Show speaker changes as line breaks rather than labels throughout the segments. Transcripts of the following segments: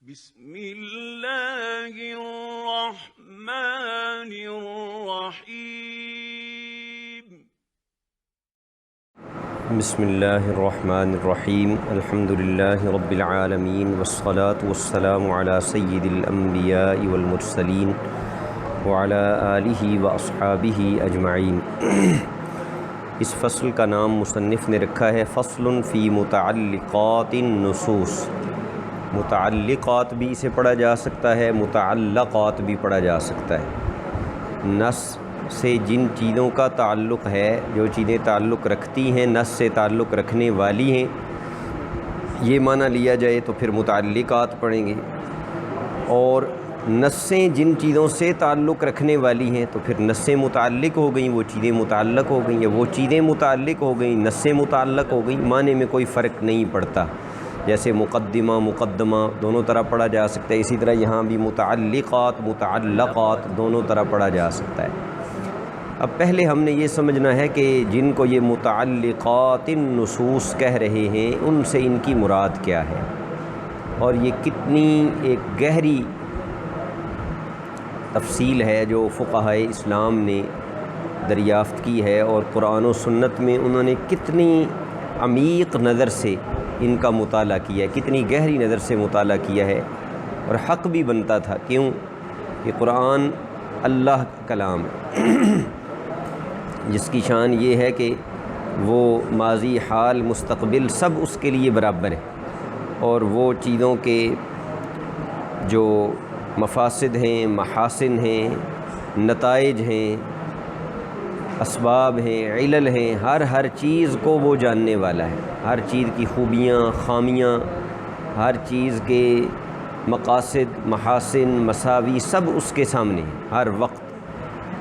بسم اللہ الرحمن الرحیم
بسم اللہ الرحمن الرحیم الحمد للہ رب العالمین والصلاة والسلام علی سید الانبیاء والمرسلین وعلی آلہ واصحابہ اجمعین۔ اس فصل کا نام مصنف نے رکھا ہے فصل فی متعلقات النصوص۔ متعلقات بھی اسے پڑھا جا سکتا ہے، متعلقات بھی پڑھا جا سکتا ہے۔ نص سے جن چیزوں کا تعلق ہے، جو چیزیں تعلق رکھتی ہیں، نص سے تعلق رکھنے والی ہیں، یہ معنی لیا جائے تو پھر متعلقات پڑھیں گے۔ اور نصیں جن چیزوں سے تعلق رکھنے والی ہیں تو پھر نصیں متعلق ہو گئیں، وہ چیزیں متعلق ہو گئیں، یا وہ چیزیں متعلق ہو گئیں، نصیں متعلق ہو گئیں، معنی میں کوئی فرق نہیں پڑتا۔ جیسے مقدمہ مقدمہ دونوں طرح پڑھا جا سکتا ہے، اسی طرح یہاں بھی متعلقات متعلقات دونوں طرح پڑھا جا سکتا ہے۔ اب پہلے ہم نے یہ سمجھنا ہے کہ جن کو یہ متعلقات النصوص کہہ رہے ہیں ان سے ان کی مراد کیا ہے، اور یہ کتنی ایک گہری تفصیل ہے جو فقہائے اسلام نے دریافت کی ہے، اور قرآن و سنت میں انہوں نے کتنی عمیق نظر سے ان کا مطالعہ کیا ہے، کتنی گہری نظر سے مطالعہ کیا ہے، اور حق بھی بنتا تھا۔ کیوں کہ قرآن اللہ کا کلام ہے جس کی شان یہ ہے کہ وہ ماضی حال مستقبل سب اس کے لیے برابر ہے، اور وہ چیزوں کے جو مفاسد ہیں، محاسن ہیں، نتائج ہیں، اسباب ہیں، علل ہیں، ہر چیز کو وہ جاننے والا ہے۔ ہر چیز کی خوبیاں، خامیاں، ہر چیز کے مقاصد، محاسن، مساوی سب اس کے سامنے ہیں ہر وقت۔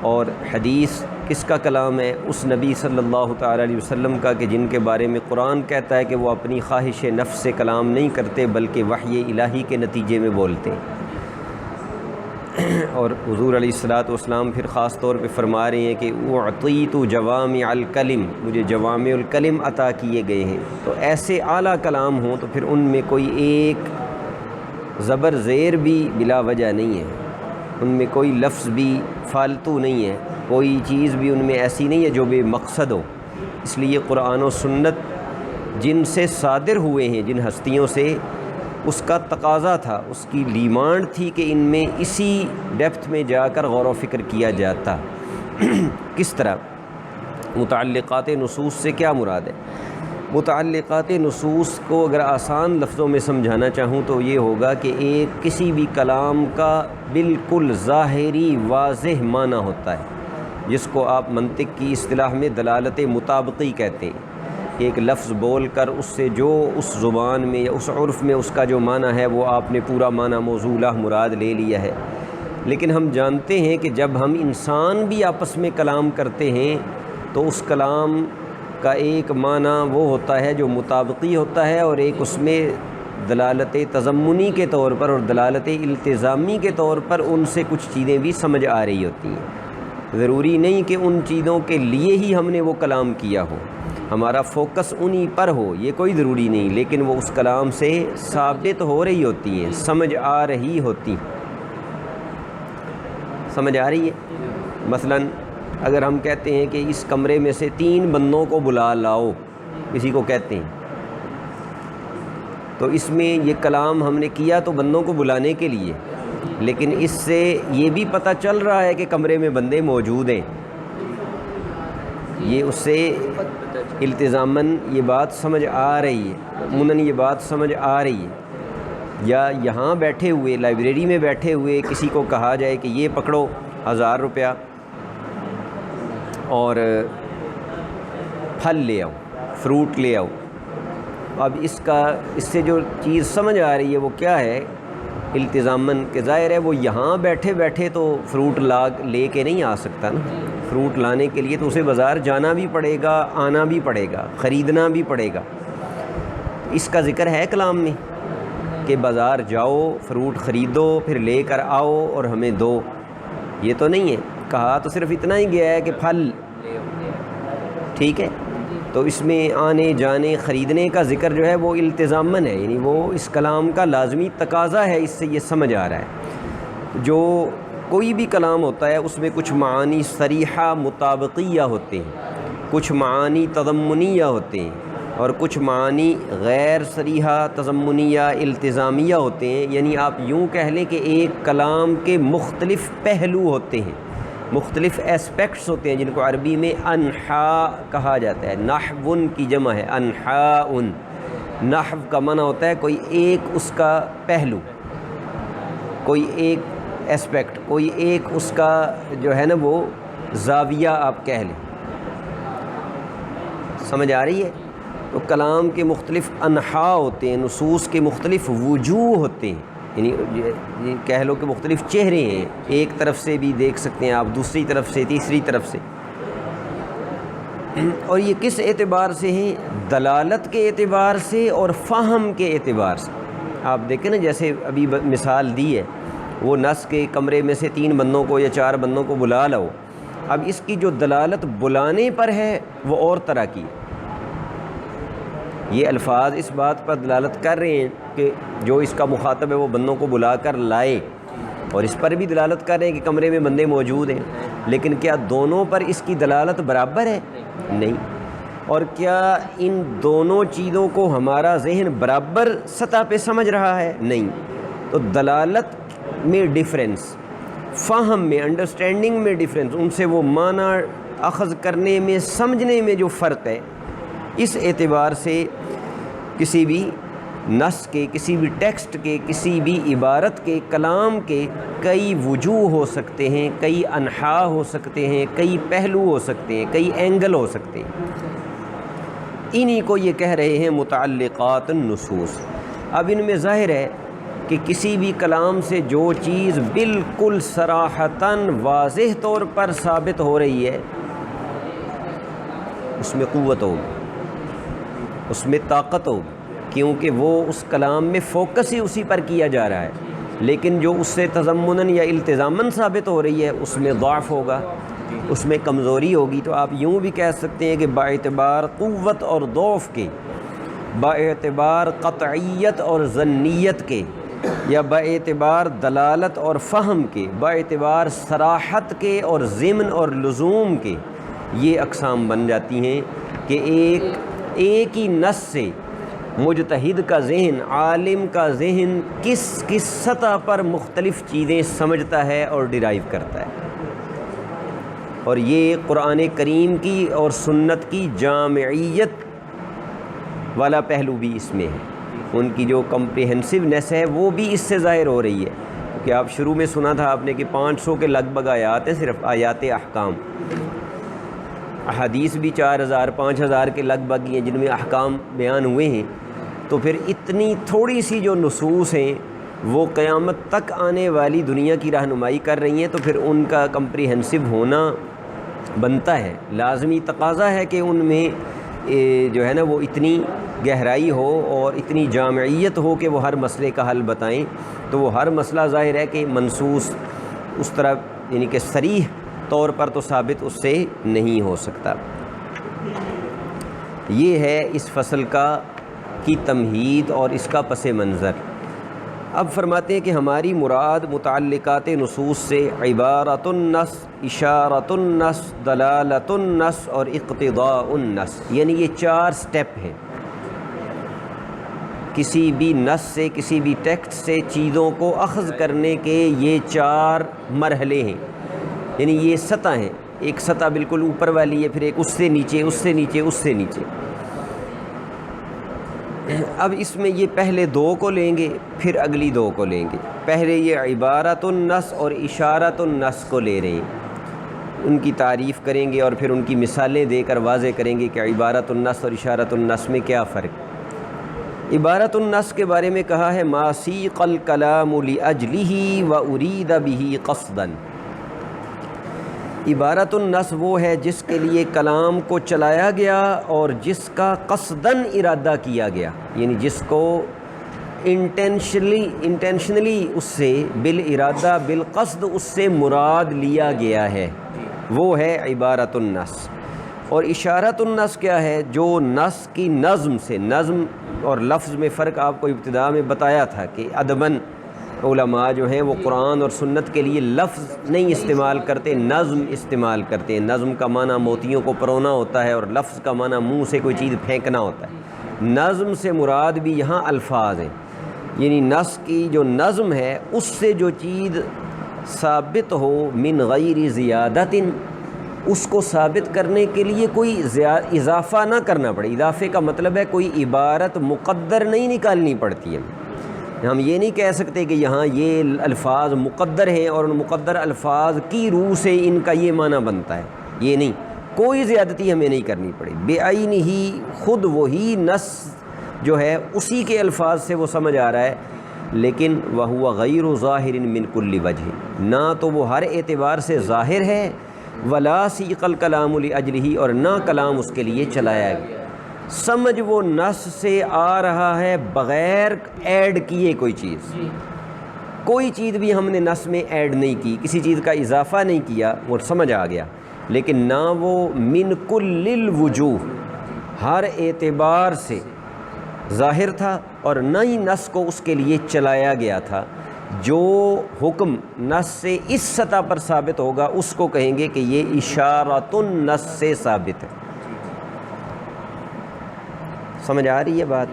اور حدیث کس کا کلام ہے؟ اس نبی صلی اللہ تعالی علیہ وسلم کا، کہ جن کے بارے میں قرآن کہتا ہے کہ وہ اپنی خواہش نفس سے کلام نہیں کرتے بلکہ وحی الہی کے نتیجے میں بولتے ہیں۔ اور حضور علیہ الصلوۃ والسلام پھر خاص طور پہ فرما رہے ہیں کہ اعطیت جوامع الکلم، مجھے جوامع الکلم عطا کیے گئے ہیں۔ تو ایسے اعلیٰ کلام ہوں تو پھر ان میں کوئی ایک زبر زیر بھی بلا وجہ نہیں ہے، ان میں کوئی لفظ بھی فالتو نہیں ہے، کوئی چیز بھی ان میں ایسی نہیں ہے جو بے مقصد ہو۔ اس لیے قرآن و سنت جن سے صادر ہوئے ہیں، جن ہستیوں سے، اس کا تقاضا تھا، اس کی ڈیمانڈ تھی کہ ان میں اسی ڈیپتھ میں جا کر غور و فکر کیا جاتا۔ کس طرح؟ متعلقات نصوص سے کیا مراد ہے؟ متعلقات نصوص کو اگر آسان لفظوں میں سمجھانا چاہوں تو یہ ہوگا کہ ایک کسی بھی کلام کا بالکل ظاہری واضح معنی ہوتا ہے، جس کو آپ منطق کی اصطلاح میں دلالت مطابقی کہتے ہیں۔ ایک لفظ بول کر اس سے جو اس زبان میں یا اس عرف میں اس کا جو معنی ہے وہ آپ نے پورا معنی موزولہ مراد لے لیا ہے۔ لیکن ہم جانتے ہیں کہ جب ہم انسان بھی آپس میں کلام کرتے ہیں تو اس کلام کا ایک معنی وہ ہوتا ہے جو مطابقی ہوتا ہے، اور ایک اس میں دلالت تضمنی کے طور پر اور دلالت التزامی کے طور پر ان سے کچھ چیزیں بھی سمجھ آ رہی ہوتی ہیں۔ ضروری نہیں کہ ان چیزوں کے لیے ہی ہم نے وہ کلام کیا ہو، ہمارا فوکس انہی پر ہو، یہ کوئی ضروری نہیں، لیکن وہ اس کلام سے ثابت ہو رہی ہوتی ہیں، سمجھ آ رہی ہوتی۔ سمجھ آ رہی ہے؟ مثلا اگر ہم کہتے ہیں کہ اس کمرے میں سے 3 بندوں کو بلا لاؤ، کسی کو کہتے ہیں، تو اس میں یہ کلام ہم نے کیا تو بندوں کو بلانے کے لیے، لیکن اس سے یہ بھی پتہ چل رہا ہے کہ کمرے میں بندے موجود ہیں، یہ اس سے التزاماً یہ بات سمجھ آ رہی ہے، عموماً یہ بات سمجھ آ رہی ہے۔ یا یہاں بیٹھے ہوئے لائبریری میں بیٹھے ہوئے کسی کو کہا جائے کہ یہ پکڑو 1000 روپیہ اور پھل لے آؤ، فروٹ لے آؤ۔ اب اس سے جو چیز سمجھ آ رہی ہے وہ کیا ہے؟ التزاماً کہ ظاہر ہے وہ یہاں بیٹھے بیٹھے تو فروٹ لے کے نہیں آ سکتا نا، فروٹ لانے کے لیے تو اسے بازار جانا بھی پڑے گا، آنا بھی پڑے گا، خریدنا بھی پڑے گا۔ اس کا ذکر ہے کلام میں کہ بازار جاؤ، فروٹ خریدو، پھر لے کر آؤ اور ہمیں دو، یہ تو نہیں ہے۔ کہا تو صرف اتنا ہی گیا ہے کہ پھل، ٹھیک ہے، تو اس میں آنے جانے خریدنے کا ذکر جو ہے وہ التزاماً ہے، یعنی وہ اس کلام کا لازمی تقاضا ہے، اس سے یہ سمجھ آ رہا ہے۔ جو کوئی بھی کلام ہوتا ہے اس میں کچھ معانی صریحہ مطابقیہ ہوتے ہیں، کچھ معانی تضمنیہ ہوتے ہیں، اور کچھ معانی غیر صریحہ تضمنیہ التزامیہ ہوتے ہیں۔ یعنی آپ یوں کہہ لیں کہ ایک کلام کے مختلف پہلو ہوتے ہیں، مختلف اسپیکٹس ہوتے ہیں، جن کو عربی میں انحاء کہا جاتا ہے۔ نحو کی جمع ہے انحاء۔ نحو کا معنی ہوتا ہے کوئی ایک اس کا پہلو، کوئی ایک اسپیکٹ، کوئی ایک اس کا جو ہے نا وہ زاویہ آپ کہہ لیں۔ سمجھ آ رہی ہے؟ تو کلام کے مختلف انحاء ہوتے ہیں، نصوص کے مختلف وجوہ ہوتے ہیں، یعنی کہہ لو کہ مختلف چہرے ہیں، ایک طرف سے بھی دیکھ سکتے ہیں آپ، دوسری طرف سے، تیسری طرف سے۔ اور یہ کس اعتبار سے ہیں؟ دلالت کے اعتبار سے اور فہم کے اعتبار سے۔ آپ دیکھیں نا، جیسے ابھی مثال دی ہے، وہ نس کے کمرے میں سے 3 بندوں کو یا 4 بندوں کو بلا لو، اب اس کی جو دلالت بلانے پر ہے وہ اور طرح کی ہے۔ یہ الفاظ اس بات پر دلالت کر رہے ہیں کہ جو اس کا مخاطب ہے وہ بندوں کو بلا کر لائے، اور اس پر بھی دلالت کر رہے ہیں کہ کمرے میں بندے موجود ہیں، لیکن کیا دونوں پر اس کی دلالت برابر ہے؟ نہیں۔ اور کیا ان دونوں چیزوں کو ہمارا ذہن برابر سطح پہ سمجھ رہا ہے؟ نہیں۔ تو دلالت میں ڈیفرنس، فہم میں، انڈرسٹینڈنگ میں ڈیفرنس، ان سے وہ معنی اخذ کرنے میں، سمجھنے میں جو فرق ہے، اس اعتبار سے کسی بھی نص کے، کسی بھی ٹیکسٹ کے، کسی بھی عبارت کے، کلام کے کئی وجوہ ہو سکتے ہیں، کئی انحاء ہو سکتے ہیں، کئی پہلو ہو سکتے ہیں، کئی اینگل ہو سکتے ہیں۔ انہی کو یہ کہہ رہے ہیں متعلقات النصوص۔ اب ان میں ظاہر ہے کہ کسی بھی کلام سے جو چیز بالکل صراحتاً واضح طور پر ثابت ہو رہی ہے، اس میں قوت ہوگی، اس میں طاقت ہوگی، کیونکہ وہ اس کلام میں فوکس ہی اسی پر کیا جا رہا ہے۔ لیکن جو اس سے تضمناً یا التزاماً ثابت ہو رہی ہے، اس میں ضعف ہوگا، اس میں کمزوری ہوگی۔ تو آپ یوں بھی کہہ سکتے ہیں کہ باعتبار قوت اور ضعف کے، باعتبار قطعیت اور ظنیت کے، یا باعتبار دلالت اور فہم کے، باعتبار صراحت کے اور ضمن اور لزوم کے، یہ اقسام بن جاتی ہیں کہ ایک ہی نص سے مجتہد کا ذہن، عالم کا ذہن کس سطح پر مختلف چیزیں سمجھتا ہے اور ڈرائیو کرتا ہے۔ اور یہ قرآن کریم کی اور سنت کی جامعیت والا پہلو بھی اس میں ہے، ان کی جو کمپریہنسونیس ہے وہ بھی اس سے ظاہر ہو رہی ہے۔ کہ آپ شروع میں سنا تھا آپ نے کہ 500 کے لگ بھگ آیات ہیں، صرف آیات احکام، احادیث بھی 4000 5000 کے لگ بھگ ہیں جن میں احکام بیان ہوئے ہیں۔ تو پھر اتنی تھوڑی سی جو نصوص ہیں وہ قیامت تک آنے والی دنیا کی رہنمائی کر رہی ہیں، تو پھر ان کا کمپریہنسو ہونا بنتا ہے، لازمی تقاضا ہے کہ ان میں جو ہے نا وہ اتنی گہرائی ہو اور اتنی جامعیت ہو کہ وہ ہر مسئلے کا حل بتائیں۔ تو وہ ہر مسئلہ ظاہر ہے کہ منصوص اس طرح یعنی کہ صریح طور پر تو ثابت اس سے نہیں ہو سکتا۔ یہ ہے اس فصل کی تمہید اور اس کا پس منظر۔ اب فرماتے ہیں کہ ہماری مراد متعلقات نصوص سے عبارت النص، اشارت النص، دلالت النص اور اقتضاء النص، یعنی یہ 4 سٹیپ ہیں۔ کسی بھی نص سے، کسی بھی ٹیکسٹ سے چیزوں کو اخذ کرنے کے یہ 4 مرحلے ہیں، یعنی یہ سطح ہیں۔ ایک سطح بالکل اوپر والی ہے، پھر ایک اس سے نیچے، اس سے نیچے، اس سے نیچے۔ اب اس میں یہ پہلے 2 کو لیں گے، پھر اگلی 2 کو لیں گے۔ پہلے یہ عبارت النص اور اشارت النص کو لے رہے ہیں، ان کی تعریف کریں گے اور پھر ان کی مثالیں دے کر واضح کریں گے کہ عبارت النص اور اشارت النص میں کیا فرق۔ عبارت النص کے بارے میں کہا ہے ما سیق الکلام لأجلہ وارید بہ قصدا۔ عبارت النص وہ ہے جس کے لیے کلام کو چلایا گیا اور جس کا قصداً ارادہ کیا گیا، یعنی جس کو انٹینشنلی اس سے بالارادہ بالقصد اس سے مراد لیا گیا ہے، وہ ہے عبارت النص۔ اور اشارۃ النص کیا ہے؟ جو نص کی نظم سے، نظم اور لفظ میں فرق آپ کو ابتدا میں بتایا تھا کہ ادباً علماء جو ہیں وہ قرآن اور سنت کے لیے لفظ نہیں استعمال کرتے، نظم استعمال کرتے ہیں۔ نظم کا معنی موتیوں کو پرونا ہوتا ہے اور لفظ کا معنی منہ سے کوئی چیز پھینکنا ہوتا ہے۔ نظم سے مراد بھی یہاں الفاظ ہیں، یعنی نص کی جو نظم ہے اس سے جو چیز ثابت ہو من غیر زیادت، اس کو ثابت کرنے کے لیے کوئی اضافہ نہ کرنا پڑے۔ اضافے کا مطلب ہے کوئی عبارت مقدر نہیں نکالنی پڑتی ہے۔ ہم یہ نہیں کہہ سکتے کہ یہاں یہ الفاظ مقدر ہیں اور ان مقدر الفاظ کی روح سے ان کا یہ معنی بنتا ہے، یہ نہیں، کوئی زیادتی ہمیں نہیں کرنی پڑی۔ بعین ہی، خود وہی نص جو ہے اسی کے الفاظ سے وہ سمجھ آ رہا ہے، لیکن وہو غیر ظاہر من کل وجہ، نہ تو وہ ہر اعتبار سے ظاہر ہے، ولا سیق الکلام لاجلہ، اور نہ کلام اس کے لیے چلایا گیا۔ سمجھ وہ نص سے آ رہا ہے بغیر ایڈ کیے کوئی چیز، کوئی چیز بھی ہم نے نص میں ایڈ نہیں کی، کسی چیز کا اضافہ نہیں کیا، وہ سمجھ آ گیا، لیکن نہ وہ من کل الوجوہ، ہر اعتبار سے ظاہر تھا، اور نہ ہی نص کو اس کے لیے چلایا گیا تھا۔ جو حکم نص سے اس سطح پر ثابت ہوگا اس کو کہیں گے کہ یہ اشارۃ النص سے ثابت ہے۔ سمجھ آ رہی ہے بات؟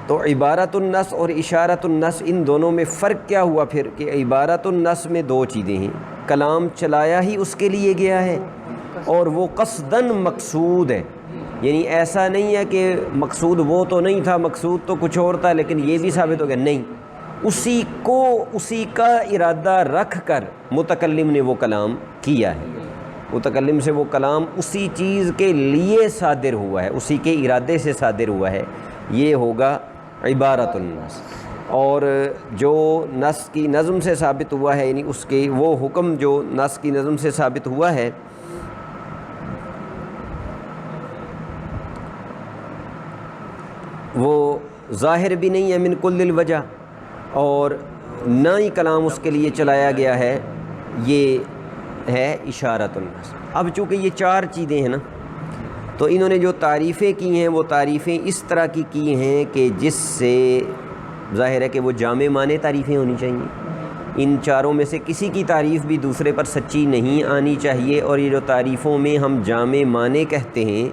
تو عبارت النص اور اشارت النص، ان دونوں میں فرق کیا ہوا پھر؟ کہ عبارت النص میں دو چیزیں ہیں، کلام چلایا ہی اس کے لیے گیا ہے، اور وہ قصداً مقصود ہے، یعنی ایسا نہیں ہے کہ مقصود وہ تو نہیں تھا، مقصود تو کچھ اور تھا لیکن یہ بھی ثابت ہو گیا، نہیں، اسی کا ارادہ رکھ کر متکلم نے وہ کلام کیا ہے، متکلم سے وہ کلام اسی چیز کے لیے صادر ہوا ہے، اسی کے ارادے سے صادر ہوا ہے، یہ ہوگا عبارت النص۔ اور جو نص کی نظم سے ثابت ہوا ہے، یعنی اس کے وہ حکم جو نص کی نظم سے ثابت ہوا ہے، وہ ظاہر بھی نہیں ہے من کل الوجہ، اور نہ ہی کلام اس کے لیے چلایا گیا ہے، یہ ہے اشارۃ النص۔ اب چونکہ یہ چار چیزیں ہیں نا، تو انہوں نے جو تعریفیں کی ہیں وہ تعریفیں اس طرح کی ہیں کہ جس سے ظاہر ہے کہ وہ جامع معنی تعریفیں ہونی چاہیے، ان چاروں میں سے کسی کی تعریف بھی دوسرے پر سچی نہیں آنی چاہیے، اور یہ جو تعریفوں میں ہم جامع معنی کہتے ہیں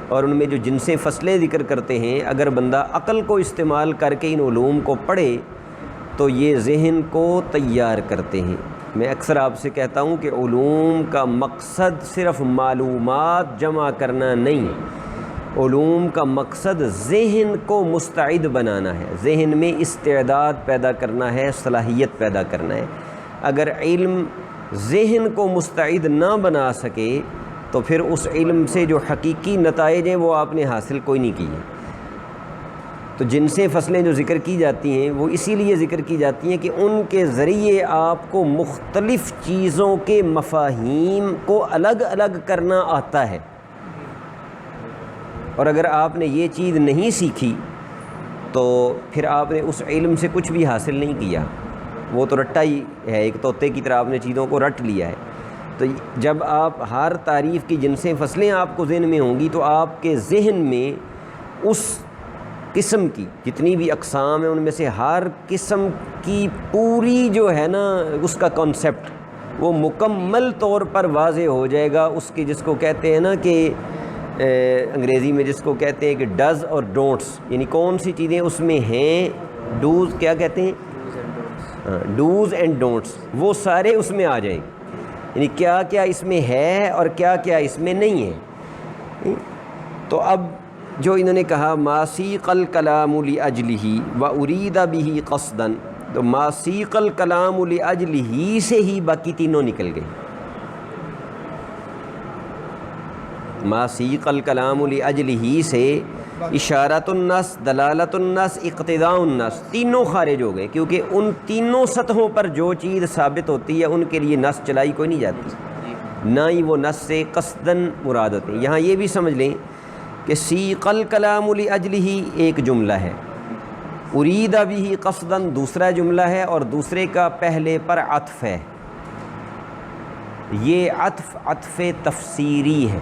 اور ان میں جو جنسیں فصلیں ذکر کرتے ہیں، اگر بندہ عقل کو استعمال کر کے ان علوم کو پڑھے تو یہ ذہن کو تیار کرتے ہیں۔ میں اکثر آپ سے کہتا ہوں کہ علوم کا مقصد صرف معلومات جمع کرنا نہیں، علوم کا مقصد ذہن کو مستعد بنانا ہے، ذہن میں استعداد پیدا کرنا ہے، صلاحیت پیدا کرنا ہے۔ اگر علم ذہن کو مستعد نہ بنا سکے تو پھر اس علم سے جو حقیقی نتائج ہیں وہ آپ نے حاصل کوئی نہیں کیے۔ تو جن سے فصلیں جو ذکر کی جاتی ہیں وہ اسی لیے ذکر کی جاتی ہیں کہ ان کے ذریعے آپ کو مختلف چیزوں کے مفاہیم کو الگ الگ کرنا آتا ہے، اور اگر آپ نے یہ چیز نہیں سیکھی تو پھر آپ نے اس علم سے کچھ بھی حاصل نہیں کیا، وہ تو رٹا ہی ہے، ایک طوطے کی طرح آپ نے چیزوں کو رٹ لیا ہے۔ تو جب آپ ہر تعریف کی جنسیں فصلیں آپ کو ذہن میں ہوں گی تو آپ کے ذہن میں اس قسم کی جتنی بھی اقسام ہیں ان میں سے ہر قسم کی پوری جو ہے نا اس کا کانسیپٹ وہ مکمل طور پر واضح ہو جائے گا، اس کی جس کو کہتے ہیں نا کہ انگریزی میں جس کو کہتے ہیں کہ ڈز اور ڈونٹس، یعنی کون سی چیزیں اس میں ہیں، ڈوز کیا کہتے ہیں، ڈوز اینڈ ڈونٹس، وہ سارے اس میں آ جائیں گے، یعنی کیا کیا اس میں ہے اور کیا کیا اس میں نہیں ہے۔ تو اب جو انہوں نے کہا ما سیق الکلام لاجلہ و ارید بہ قصدا، تو ما سیق الکلام لاجلہ سے ہی باقی تینوں نکل گئے۔ ما سیق الکلام لاجلہ سے اشارت النص، دلالت النص، اقتضاء النص تینوں خارج ہو گئے، کیونکہ ان تینوں سطحوں پر جو چیز ثابت ہوتی ہے ان کے لیے نص چلائی کوئی نہیں جاتی، نہ ہی وہ نص سے قصداً مراد ہوتے ہیں۔ یہاں یہ بھی سمجھ لیں کہ سیق الکلام لاجلہ ایک جملہ ہے، ارید بہ قصداً دوسرا جملہ ہے، اور دوسرے کا پہلے پر عطف ہے۔ یہ عطف تفسیری ہے۔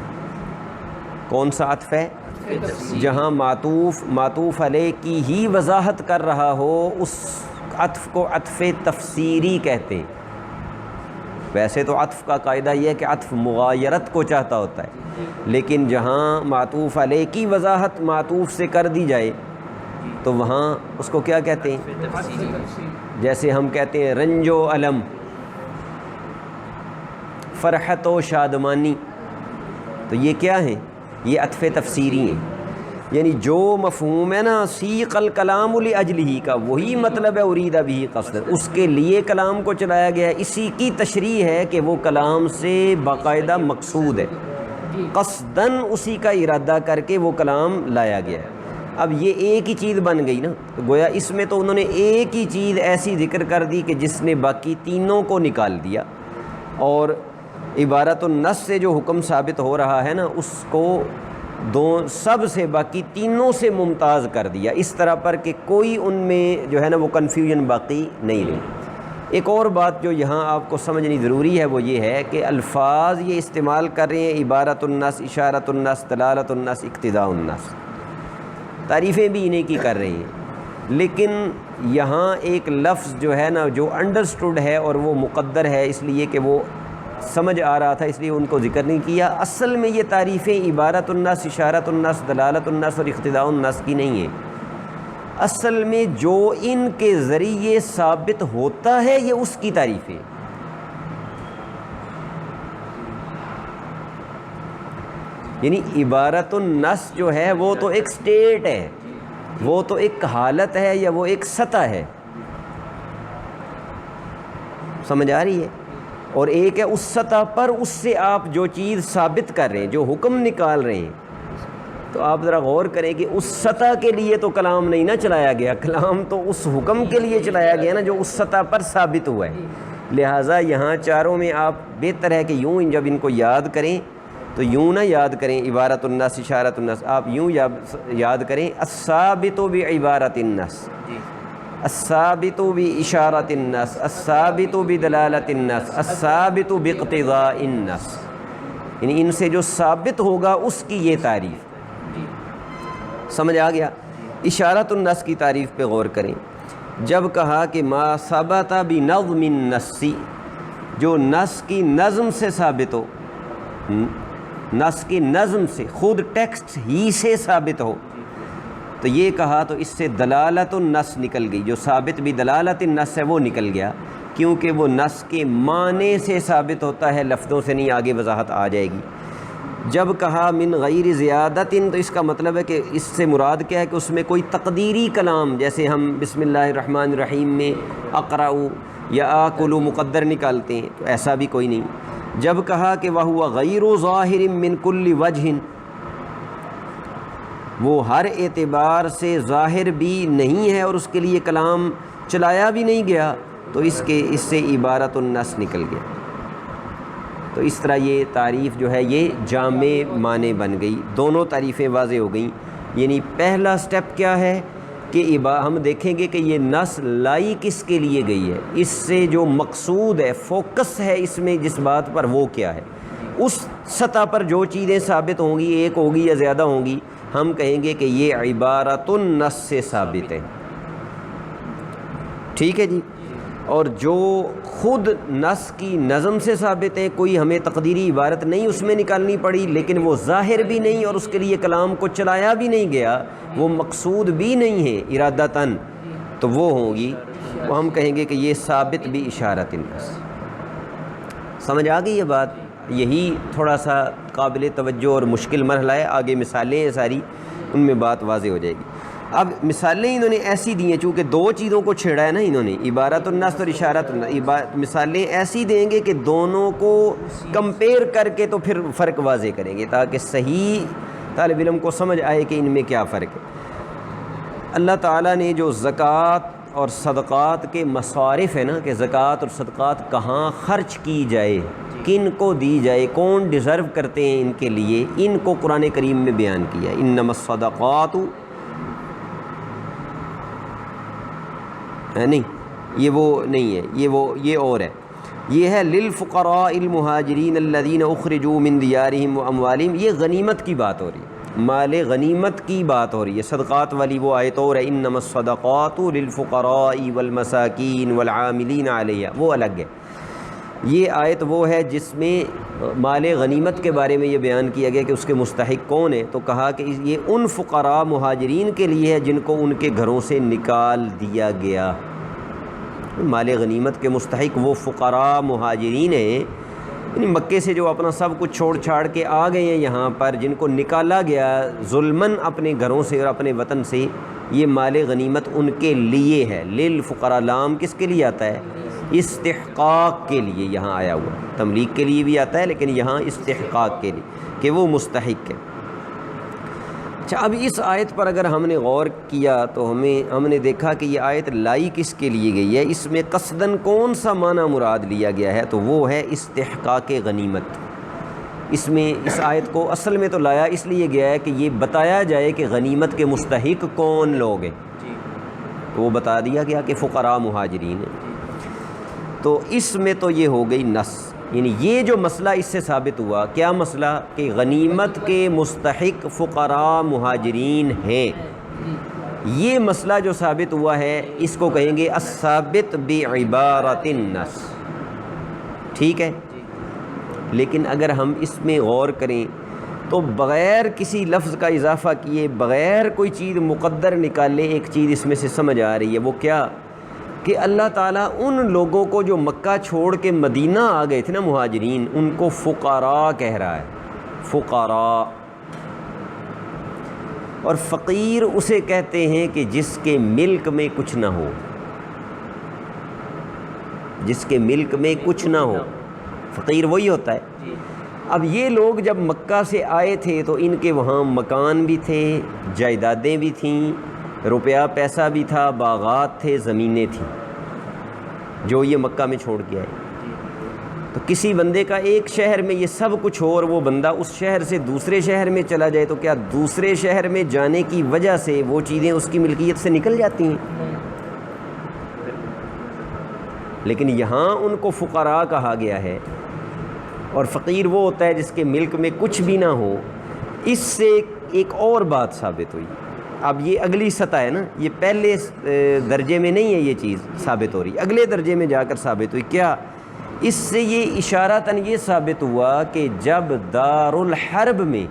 کون سا عطف ہے؟ جہاں معطوف علیہ کی ہی وضاحت کر رہا ہو اس عطف کو عطف تفسیری کہتے ہیں۔ ویسے تو عطف کا قاعدہ یہ ہے کہ عطف مغایرت کو چاہتا ہوتا ہے، لیکن جہاں معطوف علیہ کی وضاحت معطوف سے کر دی جائے تو وہاں اس کو کیا کہتے ہیں؟ جیسے ہم کہتے ہیں رنج و الم، فرحت و شادمانی، تو یہ کیا ہیں؟ یہ عطف تفسیری ہیں۔ یعنی جو مفہوم ہے نا سیق الکلام لاجلہ کا، وہی مطلب ہے ارید بہ قصدا، اس کے لیے کلام کو چلایا گیا ہے، اسی کی تشریح ہے کہ وہ کلام سے باقاعدہ مقصود ہے، قصداً اسی کا ارادہ کر کے وہ کلام لایا گیا ہے۔ اب یہ ایک ہی چیز بن گئی نا، تو گویا اس میں تو انہوں نے ایک ہی چیز ایسی ذکر کر دی کہ جس نے باقی تینوں کو نکال دیا، اور عبارت النص سے جو حکم ثابت ہو رہا ہے نا اس کو سب سے باقی تینوں سے ممتاز کر دیا، اس طرح پر کہ کوئی ان میں جو ہے نا وہ کنفیوژن باقی نہیں رہی۔ ایک اور بات جو یہاں آپ کو سمجھنی ضروری ہے وہ یہ ہے کہ الفاظ یہ استعمال کر رہے ہیں عبارت النص، اشارت النص، دلالت النص، اقتضاء النص، تعریفیں بھی انہیں کی کر رہے ہیں، لیکن یہاں ایک لفظ جو ہے نا جو انڈرسٹوڈ ہے اور وہ مقدر ہے اس لیے کہ وہ سمجھ آ رہا تھا اس لیے ان کو ذکر نہیں کیا۔ اصل میں یہ تعریفیں عبارت النص، اشارت النص، دلالت النص اور اقتضاء النص کی نہیں ہیں، اصل میں جو ان کے ذریعے ثابت ہوتا ہے یہ اس کی تعریفیں۔ یعنی عبارت النص جو ہے وہ تو ایک سٹیٹ ہے، وہ تو ایک حالت ہے یا وہ ایک سطح ہے، سمجھ آ رہی ہے؟ اور ایک ہے اس سطح پر اس سے آپ جو چیز ثابت کر رہے ہیں، جو حکم نکال رہے ہیں، تو آپ ذرا غور کریں کہ اس سطح کے لیے تو کلام نہیں نہ چلایا گیا، کلام تو اس حکم کے لیے چلایا گیا نا جو اس سطح پر ثابت ہوا ہے۔ لہٰذا یہاں چاروں میں آپ بہتر ہے کہ یوں جب ان کو یاد کریں تو یوں نہ یاد کریں عبارت النص، اشارت النص، آپ یوں یاد کریں الثابت بعبارت النص، الثابت باشارت النص، الثابت بدلالت النص، الثابت باقتضاء النص، یعنی ان سے جو ثابت ہوگا اس کی یہ تعریف۔ سمجھ آ گیا؟ اشارت النص کی تعریف پہ غور کریں، جب کہا کہ ما ثبت بنظم النص، جو نص کی نظم سے ثابت ہو، نص کی نظم سے، خود ٹیکسٹ ہی سے ثابت ہو، تو یہ کہا تو اس سے دلالت النص نکل گئی، جو ثابت بھی دلالت النص ہے وہ نکل گیا، کیونکہ وہ نص کے معنی سے ثابت ہوتا ہے، لفظوں سے نہیں، آگے وضاحت آ جائے گی۔ جب کہا من غیر زیادت، تو اس کا مطلب ہے کہ اس سے مراد کیا ہے کہ اس میں کوئی تقدیری کلام، جیسے ہم بسم اللہ الرحمن الرحیم میں اقرأ یا آکل مقدر نکالتے ہیں، تو ایسا بھی کوئی نہیں۔ جب کہا کہ وَهُوَ غَيْرُ ظَاهِرٍ مِّن كُلِّ وَجْهٍ، وہ ہر اعتبار سے ظاہر بھی نہیں ہے اور اس کے لیے کلام چلایا بھی نہیں گیا، تو اس سے عبارت النص نکل گیا۔ تو اس طرح یہ تعریف جو ہے یہ جامع معنی بن گئی، دونوں تعریفیں واضح ہو گئیں۔ یعنی پہلا سٹیپ کیا ہے کہ ہم دیکھیں گے کہ یہ نص لائی کس کے لیے گئی ہے، اس سے جو مقصود ہے، فوکس ہے اس میں جس بات پر، وہ کیا ہے۔ اس سطح پر جو چیزیں ثابت ہوں گی، ایک ہوگی یا زیادہ ہوں گی، ہم کہیں گے کہ یہ عبارت النص سے ثابت ہے، ٹھیک ہے جی۔ اور جو خود نص کی نظم سے ثابت ہے، کوئی ہمیں تقدیری عبارت نہیں اس میں نکالنی پڑی، لیکن وہ ظاہر بھی نہیں اور اس کے لیے کلام کو چلایا بھی نہیں گیا، وہ مقصود بھی نہیں ہے ارادتاً، تو وہ ہوں گی، وہ ہم کہیں گے کہ یہ ثابت بھی اشارت النص۔ سمجھ آ گئی یہ بات؟ یہی تھوڑا سا قابل توجہ اور مشکل مرحلہ ہے، آگے مثالیں ہیں ساری، ان میں بات واضح ہو جائے گی۔ اب مثالیں انہوں نے ایسی دی ہیں، چونکہ دو چیزوں کو چھیڑا ہے نا انہوں نے، عبارت النص اور اشارت النص، مثالیں ایسی دیں گے کہ دونوں کو کمپیئر کر کے تو پھر فرق واضح کریں گے، تاکہ صحیح طالب علم کو سمجھ آئے کہ ان میں کیا فرق ہے۔ اللہ تعالیٰ نے جو زکوٰۃ اور صدقات کے مصارف ہے نا، کہ زکوٰۃ اور صدقات کہاں خرچ کی جائے، کن کو دی جائے، کون ڈیزرو کرتے ہیں ان کے لیے، ان کو قرآن کریم میں بیان کیا ہے۔ انما الصدقات نہیں، یہ وہ نہیں ہے، یہ اور ہے۔ یہ ہے للفقراء المہاجرین الذین اخرجوا من دیارہم واموالہم، یہ غنیمت کی بات ہو رہی ہے، مال غنیمت کی بات ہو رہی ہے۔ صدقات والی وہ آیت اور ہے انما الصدقات للفقراء والمساکین والعاملین علیہا، وہ الگ ہے۔ یہ آیت وہ ہے جس میں مال غنیمت کے بارے میں یہ بیان کیا گیا کہ اس کے مستحق کون ہے، تو کہا کہ یہ ان فقراء مہاجرین کے لیے ہے جن کو ان کے گھروں سے نکال دیا گیا۔ مال غنیمت کے مستحق وہ فقراء مہاجرین ہیں، یعنی مکے سے جو اپنا سب کچھ چھوڑ چھاڑ کے آ گئے ہیں یہاں پر، جن کو نکالا گیا ظلماً اپنے گھروں سے اور اپنے وطن سے، یہ مال غنیمت ان کے لیے ہے۔ للفقراء، لام کس کے لیے آتا ہے؟ استحقاق کے لیے یہاں آیا ہوا، تملیک کے لیے بھی آتا ہے لیکن یہاں استحقاق کے لیے کہ وہ مستحق ہے۔ اچھا، اب اس آیت پر اگر ہم نے غور کیا تو ہم نے دیکھا کہ یہ آیت لائی کس کے لیے گئی ہے، اس میں قصداً کون سا معنی مراد لیا گیا ہے، تو وہ ہے استحقاق غنیمت۔ اس میں اس آیت کو اصل میں تو لایا اس لیے گیا ہے کہ یہ بتایا جائے کہ غنیمت کے مستحق کون لوگ ہیں، تو وہ بتا دیا گیا کہ فقراء مہاجرین ہیں۔ تو اس میں تو یہ ہو گئی نص، یعنی یہ جو مسئلہ اس سے ثابت ہوا، کیا مسئلہ؟ کہ غنیمت کے مستحق فقراء مہاجرین ہیں۔ یہ مسئلہ جو ثابت ہوا ہے اس کو کہیں گے الثابت بعبارۃ النص، ٹھیک ہے؟ لیکن اگر ہم اس میں غور کریں تو بغیر کسی لفظ کا اضافہ کیے، بغیر کوئی چیز مقدر نکالے، ایک چیز اس میں سے سمجھ آ رہی ہے، وہ کیا؟ کہ اللہ تعالیٰ ان لوگوں کو جو مکہ چھوڑ کے مدینہ آ گئے تھے نا مہاجرین، ان کو فقراء کہہ رہا ہے، فقراء۔ اور فقیر اسے کہتے ہیں کہ جس کے ملک میں کچھ نہ ہو، جس کے ملک میں کچھ نہ ہو، فقیر وہی ہوتا ہے۔ اب یہ لوگ جب مکہ سے آئے تھے تو ان کے وہاں مکان بھی تھے، جائیدادیں بھی تھیں، روپیہ پیسہ بھی تھا، باغات تھے، زمینیں تھیں، جو یہ مکہ میں چھوڑ کے آئے۔ تو کسی بندے کا ایک شہر میں یہ سب کچھ ہو اور وہ بندہ اس شہر سے دوسرے شہر میں چلا جائے، تو کیا دوسرے شہر میں جانے کی وجہ سے وہ چیزیں اس کی ملکیت سے نکل جاتی ہیں؟ لیکن یہاں ان کو فقراء کہا گیا ہے، اور فقیر وہ ہوتا ہے جس کے ملک میں کچھ بھی نہ ہو۔ اس سے ایک اور بات ثابت ہوئی، اب یہ اگلی سطح ہے نا، یہ پہلے درجے میں نہیں ہے یہ چیز ثابت ہو رہی، اگلے درجے میں جا کر ثابت ہوئی۔ کیا؟ اس سے یہ اشارتاً یہ ثابت ہوا کہ جب دار الحرب میں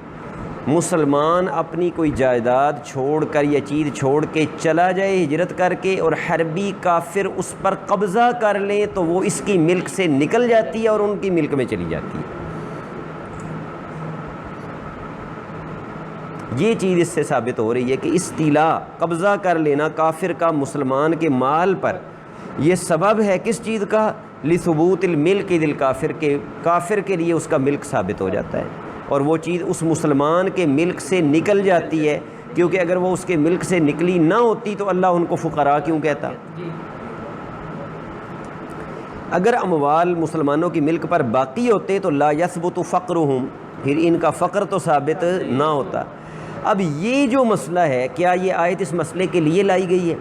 مسلمان اپنی کوئی جائیداد چھوڑ کر یا چیز چھوڑ کے چلا جائے ہجرت کر کے، اور حربی کافر اس پر قبضہ کر لیں، تو وہ اس کی ملک سے نکل جاتی ہے اور ان کی ملک میں چلی جاتی ہے۔ یہ چیز اس سے ثابت ہو رہی ہے کہ استیلاء، قبضہ کر لینا کافر کا مسلمان کے مال پر، یہ سبب ہے کس چیز کا؟ لثبوت الملک للکافر، کے کافر کے لیے اس کا ملک ثابت ہو جاتا ہے، اور وہ چیز اس مسلمان کے ملک سے نکل جاتی ہے، کیونکہ اگر وہ اس کے ملک سے نکلی نہ ہوتی تو اللہ ان کو فقراء کیوں کہتا؟ اگر اموال مسلمانوں کی ملک پر باقی ہوتے تو لا یثبت فقرہم، پھر ان کا فقر تو ثابت نہ ہوتا۔ اب یہ جو مسئلہ ہے، کیا یہ آیت اس مسئلے کے لیے لائی گئی ہے؟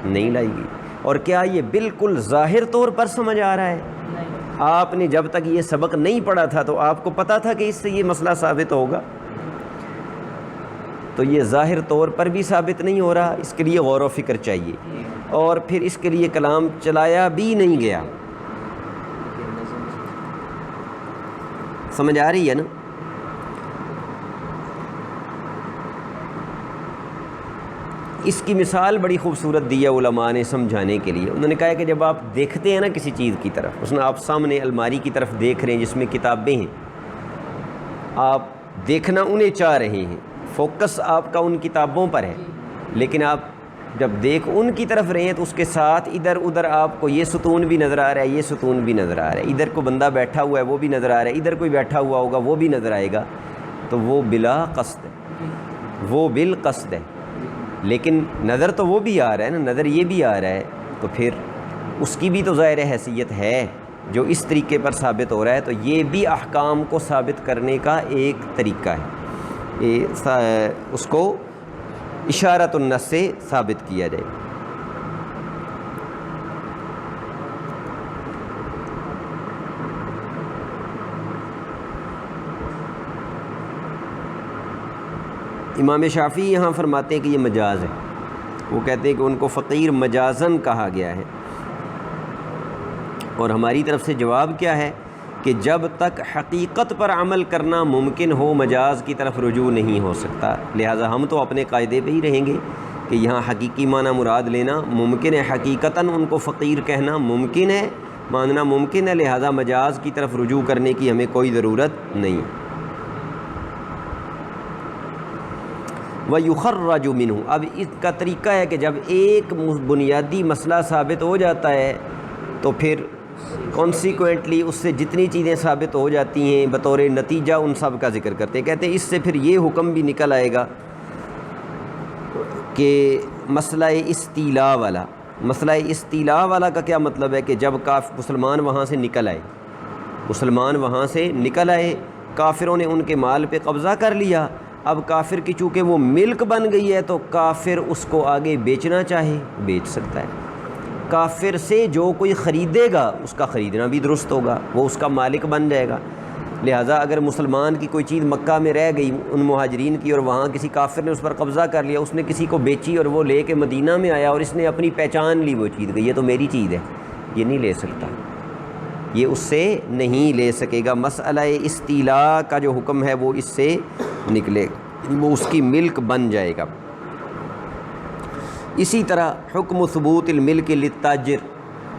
نہیں لائی گئی۔ اور کیا یہ بالکل ظاہر طور پر سمجھ آ رہا ہے؟ آپ نے جب تک یہ سبق نہیں پڑھا تھا تو آپ کو پتہ تھا کہ اس سے یہ مسئلہ ثابت ہوگا؟ تو یہ ظاہر طور پر بھی ثابت نہیں ہو رہا، اس کے لیے غور و فکر چاہیے، اور پھر اس کے لیے کلام چلایا بھی نہیں گیا۔ سمجھ آ رہی ہے نا؟ اس کی مثال بڑی خوبصورت دی ہے علماء نے سمجھانے کے لیے۔ انہوں نے کہا ہے کہ جب آپ دیکھتے ہیں نا کسی چیز کی طرف، اس میں آپ سامنے الماری کی طرف دیکھ رہے ہیں جس میں کتابیں ہیں، آپ دیکھنا انہیں چاہ رہے ہیں، فوکس آپ کا ان کتابوں پر ہے، لیکن آپ جب دیکھ ان کی طرف رہے ہیں تو اس کے ساتھ ادھر ادھر آپ کو یہ ستون بھی نظر آ رہا ہے، یہ ستون بھی نظر آ رہا ہے، ادھر کو بندہ بیٹھا ہوا ہے وہ بھی نظر آ رہا ہے، ادھر کوئی بیٹھا ہوا ہوگا وہ بھی نظر آئے گا، تو وہ بلا قصد ہے، وہ بالقصد ہے، لیکن نظر تو وہ بھی آ رہا ہے نا، نظر یہ بھی آ رہا ہے، تو پھر اس کی بھی تو ظاہر حیثیت ہے جو اس طریقے پر ثابت ہو رہا ہے، تو یہ بھی احکام کو ثابت کرنے کا ایک طریقہ ہے، اس کو اشارۃ النص سے ثابت کیا جائے۔ امام شافعی یہاں فرماتے ہیں کہ یہ مجاز ہے، وہ کہتے ہیں کہ ان کو فقیر مجازن کہا گیا ہے، اور ہماری طرف سے جواب کیا ہے کہ جب تک حقیقت پر عمل کرنا ممکن ہو مجاز کی طرف رجوع نہیں ہو سکتا، لہٰذا ہم تو اپنے قاعدے پہ ہی رہیں گے کہ یہاں حقیقی معنی مراد لینا ممکن ہے، حقیقتاً ان کو فقیر کہنا ممکن ہے، ماننا ممکن ہے، لہٰذا مجاز کی طرف رجوع کرنے کی ہمیں کوئی ضرورت نہیں۔ وَيُخَرَّجُ مِنْهُ، اب اس کا طریقہ ہے کہ جب ایک بنیادی مسئلہ ثابت ہو جاتا ہے تو پھر کانسیکوینٹلی اس سے جتنی چیزیں ثابت ہو جاتی ہیں بطور نتیجہ ان سب کا ذکر کرتے ہیں، کہتے ہیں اس سے پھر یہ حکم بھی نکل آئے گا کہ مسئلہ استیلاء والا، مسئلہ استیلاء والا کا کیا مطلب ہے کہ جب مسلمان وہاں سے نکل آئے، مسلمان وہاں سے نکل آئے، کافروں نے ان کے مال پہ قبضہ کر لیا، اب کافر کی چونکہ وہ ملک بن گئی ہے تو کافر اس کو آگے بیچنا چاہے بیچ سکتا ہے، کافر سے جو کوئی خریدے گا اس کا خریدنا بھی درست ہوگا، وہ اس کا مالک بن جائے گا۔ لہٰذا اگر مسلمان کی کوئی چیز مکہ میں رہ گئی ان مہاجرین کی اور وہاں کسی کافر نے اس پر قبضہ کر لیا، اس نے کسی کو بیچی اور وہ لے کے مدینہ میں آیا اور اس نے اپنی پہچان لی وہ چیز، یہ تو میری چیز ہے، یہ نہیں لے سکتا، یہ اس سے نہیں لے سکے گا۔ مسئلہ استیلاء کا جو حکم ہے وہ اس سے نکلے، وہ اس کی ملک بن جائے گا۔ اسی طرح حکم ثبوت الملک للتاجر،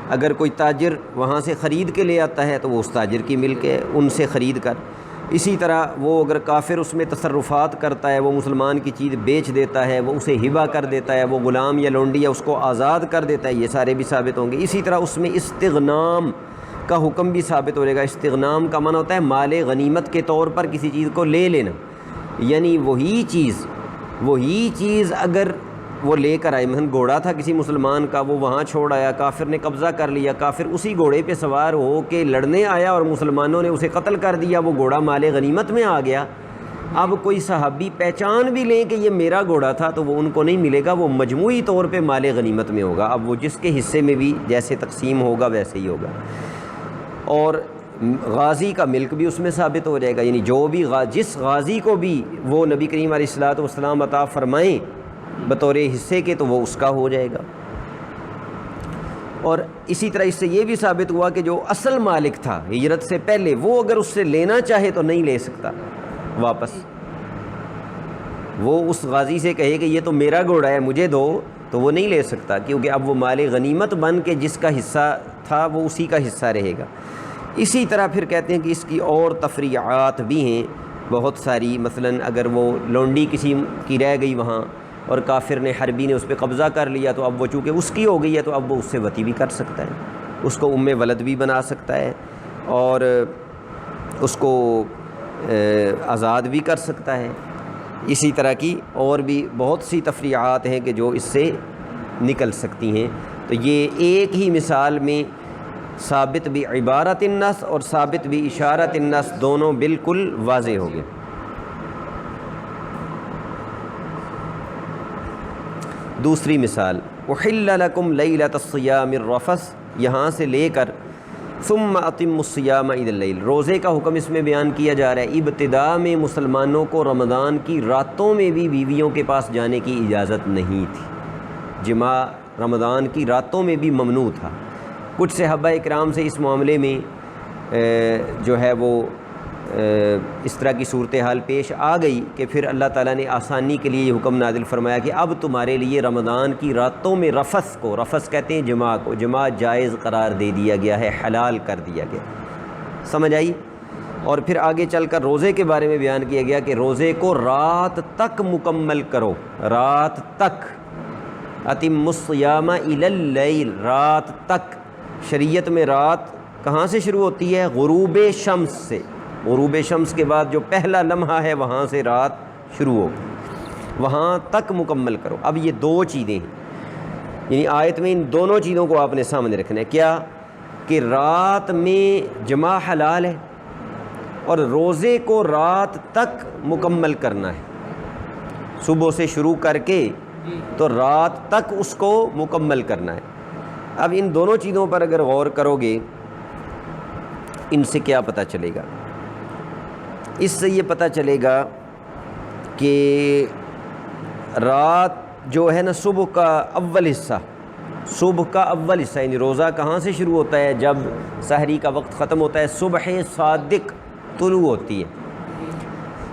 اگر کوئی تاجر وہاں سے خرید کے لے آتا ہے تو وہ اس تاجر کی ملک ہے ان سے خرید کر، اسی طرح وہ اگر کافر اس میں تصرفات کرتا ہے، وہ مسلمان کی چیز بیچ دیتا ہے، وہ اسے ہبہ کر دیتا ہے، وہ غلام یا لونڈی یا اس کو آزاد کر دیتا ہے، یہ سارے بھی ثابت ہوں گے۔ اسی طرح اس میں استغنام کا حکم بھی ثابت ہو جائے گا۔ استغنام کا معنی ہوتا ہے مال غنیمت کے طور پر کسی چیز کو لے لینا، یعنی وہی چیز اگر وہ لے کر آئے، مثلا گھوڑا تھا کسی مسلمان کا، وہ وہاں چھوڑ آیا، کافر نے قبضہ کر لیا، کافر اسی گھوڑے پہ سوار ہو کے لڑنے آیا اور مسلمانوں نے اسے قتل کر دیا، وہ گھوڑا مال غنیمت میں آ گیا۔ اب کوئی صحابی پہچان بھی لیں کہ یہ میرا گھوڑا تھا تو وہ ان کو نہیں ملے گا، وہ مجموعی طور پہ مال غنیمت میں ہوگا، اب وہ جس کے حصے میں بھی جیسے تقسیم ہوگا ویسے ہی ہوگا۔ اور غازی کا ملک بھی اس میں ثابت ہو جائے گا، یعنی جو بھی جس غازی کو بھی وہ نبی کریم علیہ الصلوۃ والسلام عطا فرمائیں بطور حصے کے تو وہ اس کا ہو جائے گا۔ اور اسی طرح اس سے یہ بھی ثابت ہوا کہ جو اصل مالک تھا ہجرت سے پہلے، وہ اگر اس سے لینا چاہے تو نہیں لے سکتا واپس، وہ اس غازی سے کہے کہ یہ تو میرا گھوڑا ہے مجھے دو تو وہ نہیں لے سکتا، کیونکہ اب وہ مال غنیمت بن کے جس کا حصہ تھا وہ اسی کا حصہ رہے گا۔ اسی طرح پھر کہتے ہیں کہ اس کی اور تفریعات بھی ہیں بہت ساری، مثلا اگر وہ لونڈی کسی کی رہ گئی وہاں اور کافر نے حربی نے اس پہ قبضہ کر لیا تو اب وہ چونکہ اس کی ہو گئی ہے تو اب وہ اس سے وطی بھی کر سکتا ہے، اس کو ام ولد بھی بنا سکتا ہے اور اس کو آزاد بھی کر سکتا ہے۔ اسی طرح کی اور بھی بہت سی تفریعات ہیں کہ جو اس سے نکل سکتی ہیں۔ تو یہ ایک ہی مثال میں ثابت بھی عبارت النص اور ثابت بھی اشارت النص دونوں بالکل واضح ہو گئے۔ دوسری مثال احل لکم لیلۃ الصیام الرفث، یہاں سے لے کر ثم اتموا الصیام الی اللیل، روزے کا حکم اس میں بیان کیا جا رہا ہے۔ ابتدا میں مسلمانوں کو رمضان کی راتوں میں بھی بیویوں کے پاس جانے کی اجازت نہیں تھی، جماع رمضان کی راتوں میں بھی ممنوع تھا۔ کچھ صحابہ اکرام سے اس معاملے میں جو ہے وہ اس طرح کی صورتحال پیش آ گئی کہ پھر اللہ تعالیٰ نے آسانی کے لیے یہ حکم نازل فرمایا کہ اب تمہارے لیے رمضان کی راتوں میں رفث کہتے ہیں جماع کو، جماع جائز قرار دے دیا گیا ہے، حلال کر دیا گیا، سمجھ آئی؟ اور پھر آگے چل کر روزے کے بارے میں بیان کیا گیا کہ روزے کو رات تک مکمل کرو، رات تک، اتموا الصیام الی اللیل، رات تک۔ شریعت میں رات کہاں سے شروع ہوتی ہے؟ غروب شمس سے، غروب شمس کے بعد جو پہلا لمحہ ہے وہاں سے رات شروع ہو، وہاں تک مکمل کرو۔ اب یہ دو چیزیں ہیں، یعنی آیت میں ان دونوں چیزوں کو آپ نے سامنے رکھنا ہے، کیا کہ رات میں جماع حلال ہے اور روزے کو رات تک مکمل کرنا ہے، صبح سے شروع کر کے تو رات تک اس کو مکمل کرنا ہے۔ اب ان دونوں چیزوں پر اگر غور کرو گے ان سے کیا پتہ چلے گا؟ اس سے یہ پتہ چلے گا کہ رات جو ہے نا صبح کا اول حصہ، صبح کا اول حصہ، یعنی روزہ کہاں سے شروع ہوتا ہے؟ جب سحری کا وقت ختم ہوتا ہے، صبح صادق طلوع ہوتی ہے۔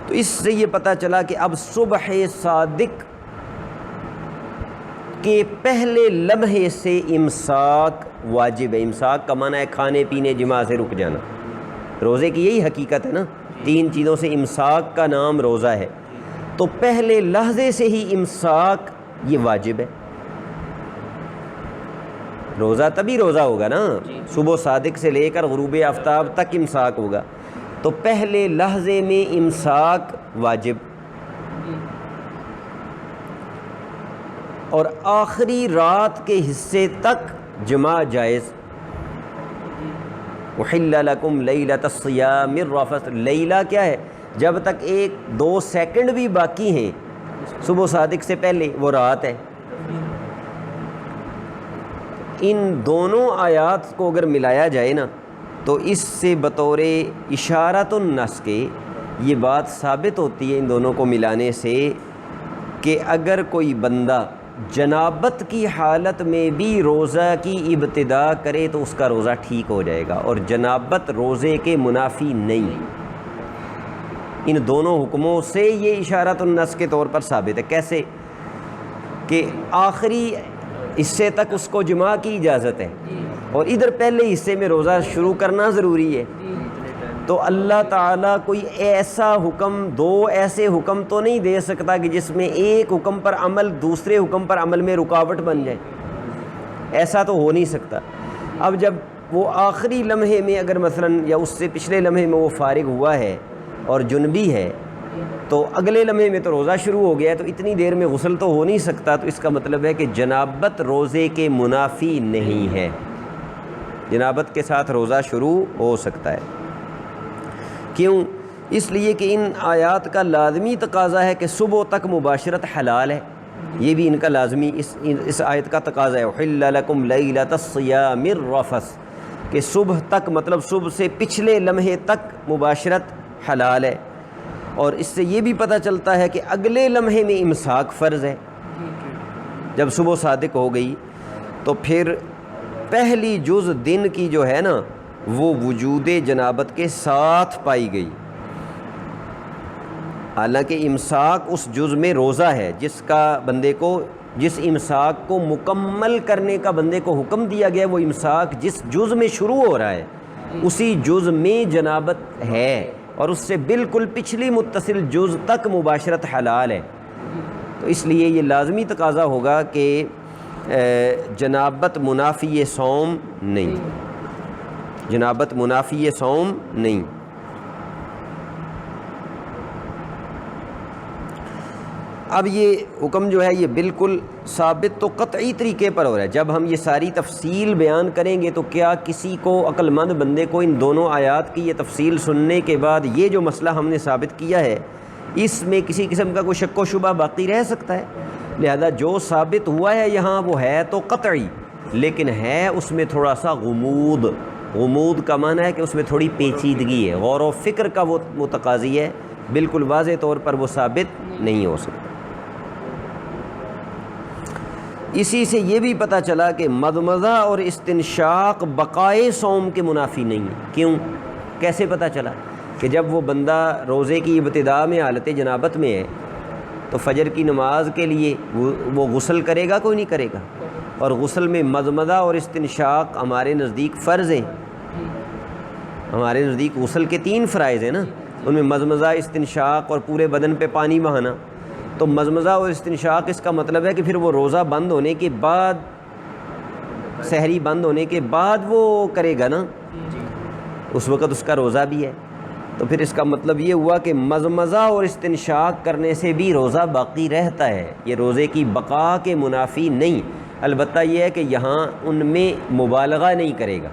تو اس سے یہ پتہ چلا کہ اب صبح صادق کے پہلے لمحے سے امساک واجب ہے۔ امساک کا معنی ہے کھانے پینے جماع سے رک جانا۔ روزے کی یہی حقیقت ہے نا، 3 چیزوں سے امساک کا نام روزہ ہے۔ تو پہلے لحظے سے ہی امساک یہ واجب ہے۔ روزہ تبھی روزہ ہوگا نا، صبح صادق سے لے کر غروب آفتاب تک امساک ہوگا، تو پہلے لحظے میں امساک واجب، اور آخری رات کے حصے تک جماع جائز۔ احل لکم لیلۃ الصیام الرفث، لیلہ کیا ہے؟ جب تک 1-2 سیکنڈ بھی باقی ہیں صبح صادق سے پہلے، وہ رات ہے۔ ان دونوں آیات کو اگر ملایا جائے نا تو اس سے بطور اشارۃ النص کے یہ بات ثابت ہوتی ہے ان دونوں کو ملانے سے کہ اگر کوئی بندہ جنابت کی حالت میں بھی روزہ کی ابتدا کرے تو اس کا روزہ ٹھیک ہو جائے گا، اور جنابت روزے کے منافی نہیں۔ ان دونوں حکموں سے یہ اشارۃ النص کے طور پر ثابت ہے۔ کیسے؟ کہ آخری حصے تک اس کو جماع کی اجازت ہے، اور ادھر پہلے حصے میں روزہ شروع کرنا ضروری ہے۔ تو اللہ تعالیٰ کوئی ایسا حکم، 2 ایسے حکم تو نہیں دے سکتا کہ جس میں ایک حکم پر عمل دوسرے حکم پر عمل میں رکاوٹ بن جائے، ایسا تو ہو نہیں سکتا۔ اب جب وہ آخری لمحے میں اگر مثلاً یا اس سے پچھلے لمحے میں وہ فارغ ہوا ہے اور جنبی ہے، تو اگلے لمحے میں تو روزہ شروع ہو گیا ہے، تو اتنی دیر میں غسل تو ہو نہیں سکتا، تو اس کا مطلب ہے کہ جنابت روزے کے منافی نہیں ہے، جنابت کے ساتھ روزہ شروع ہو سکتا ہے۔ کیوں؟ اس لیے کہ ان آیات کا لازمی تقاضا ہے کہ صبح تک مباشرت حلال ہے، یہ بھی ان کا لازمی اس آیت کا تقاضا ہے۔ احل لکم لیلۃ الصیام الرفث، کہ صبح تک مطلب صبح سے پچھلے لمحے تک مباشرت حلال ہے، اور اس سے یہ بھی پتہ چلتا ہے کہ اگلے لمحے میں امساک فرض ہے۔ جب صبح صادق ہو گئی تو پھر پہلی جز دن کی جو ہے نا وہ وجود جنابت کے ساتھ پائی گئی، حالانکہ امساک اس جز میں روزہ ہے جس کا بندے کو، جس امساک کو مکمل کرنے کا بندے کو حکم دیا گیا، وہ امساک جس جز میں شروع ہو رہا ہے اسی جز میں جنابت ہے، اور اس سے بالکل پچھلی متصل جز تک مباشرت حلال ہے۔ تو اس لیے یہ لازمی تقاضا ہوگا کہ جنابت منافی صوم نہیں، جنابت منافی صوم نہیں۔ اب یہ حکم جو ہے یہ بالکل ثابت تو قطعی طریقے پر ہو رہا ہے۔ جب ہم یہ ساری تفصیل بیان کریں گے تو کیا کسی کو، عقل مند بندے کو، ان دونوں آیات کی یہ تفصیل سننے کے بعد یہ جو مسئلہ ہم نے ثابت کیا ہے اس میں کسی قسم کا کوئی شک و شبہ باقی رہ سکتا ہے؟ لہذا جو ثابت ہوا ہے یہاں وہ ہے تو قطعی، لیکن ہے اس میں تھوڑا سا غموض۔ غموض کا معنی ہے کہ اس میں تھوڑی پیچیدگی ہے، غور و فکر کا وہ متقاضی ہے، بالکل واضح طور پر وہ ثابت نہیں ہو سکتا۔ اسی سے یہ بھی پتہ چلا کہ مضمضہ اور استنشاق بقائے صوم کے منافی نہیں ہے۔ کیوں؟ کیسے پتہ چلا؟ کہ جب وہ بندہ روزے کی ابتدا میں حالت جنابت میں ہے تو فجر کی نماز کے لیے وہ غسل کرے گا، کوئی نہیں کرے گا، اور غسل میں مضمضہ اور استنشاق ہمارے نزدیک فرض ہیں۔ ہمارے نزدیک غسل کے 3 فرائض ہیں نا، ان میں مضمضہ، استنشاق اور پورے بدن پہ پانی بہانا۔ تو مضمضہ اور استنشاق اس کا مطلب ہے کہ پھر وہ روزہ بند ہونے کے بعد، سحری بند ہونے کے بعد وہ کرے گا نا، اس وقت اس کا روزہ بھی ہے۔ تو پھر اس کا مطلب یہ ہوا کہ مضمضہ اور استنشاق کرنے سے بھی روزہ باقی رہتا ہے، یہ روزے کی بقا کے منافی نہیں۔ البتہ یہ ہے کہ یہاں ان میں مبالغہ نہیں کرے گا،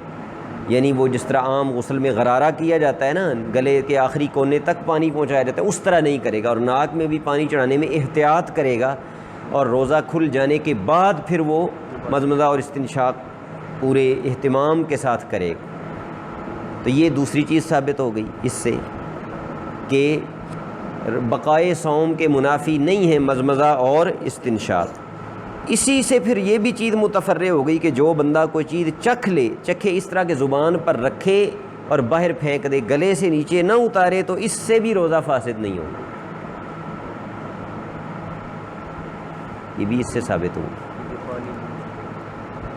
یعنی وہ جس طرح عام غسل میں غرارہ کیا جاتا ہے نا، گلے کے آخری کونے تک پانی پہنچایا جاتا ہے، اس طرح نہیں کرے گا، اور ناک میں بھی پانی چڑھانے میں احتیاط کرے گا، اور روزہ کھل جانے کے بعد پھر وہ مضمضہ اور استنشاق پورے اہتمام کے ساتھ کرے گا۔ تو یہ دوسری چیز ثابت ہو گئی اس سے کہ بقائے صوم کے منافی نہیں ہیں مزمزہ اور استنشاق۔ اسی سے پھر یہ بھی چیز متفرع ہو گئی کہ جو بندہ کوئی چیز چکھے اس طرح کے زبان پر رکھے اور باہر پھینک دے، گلے سے نیچے نہ اتارے، تو اس سے بھی روزہ فاسد نہیں ہوگا۔ یہ بھی اس سے ثابت ہو،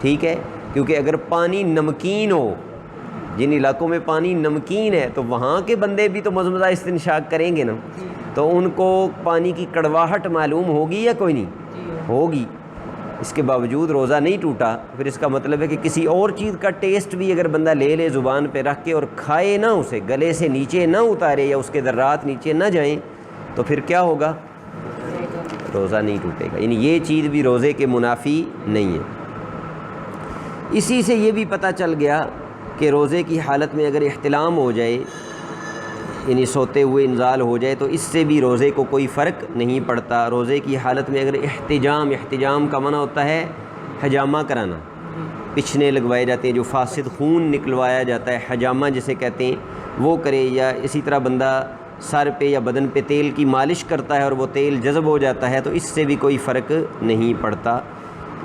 ٹھیک ہے، کیونکہ اگر پانی نمکین ہو، جن علاقوں میں پانی نمکین ہے، تو وہاں کے بندے بھی تو مزمزہ استنشاق کریں گے نا، تو ان کو پانی کی کڑواہٹ معلوم ہوگی یا کوئی نہیں ہوگی، اس کے باوجود روزہ نہیں ٹوٹا۔ پھر اس کا مطلب ہے کہ کسی اور چیز کا ٹیسٹ بھی اگر بندہ لے زبان پہ رکھ کے اور کھائے نہ، اسے گلے سے نیچے نہ اتارے یا اس کے ذرات نیچے نہ جائیں، تو پھر کیا ہوگا؟ روزہ نہیں ٹوٹے گا، یعنی یہ چیز بھی روزے کے منافی نہیں ہے۔ اسی سے یہ بھی پتہ چل گیا کہ روزے کی حالت میں اگر احتلام ہو جائے، یعنی سوتے ہوئے انزال ہو جائے، تو اس سے بھی روزے کو کوئی فرق نہیں پڑتا۔ روزے کی حالت میں اگر احتجام کا معنی ہوتا ہے حجامہ کرانا، پچھنے لگوائے جاتے ہیں، جو فاسد خون نکلوایا جاتا ہے، حجامہ جسے کہتے ہیں، وہ کرے، یا اسی طرح بندہ سر پہ یا بدن پہ تیل کی مالش کرتا ہے اور وہ تیل جذب ہو جاتا ہے، تو اس سے بھی کوئی فرق نہیں پڑتا،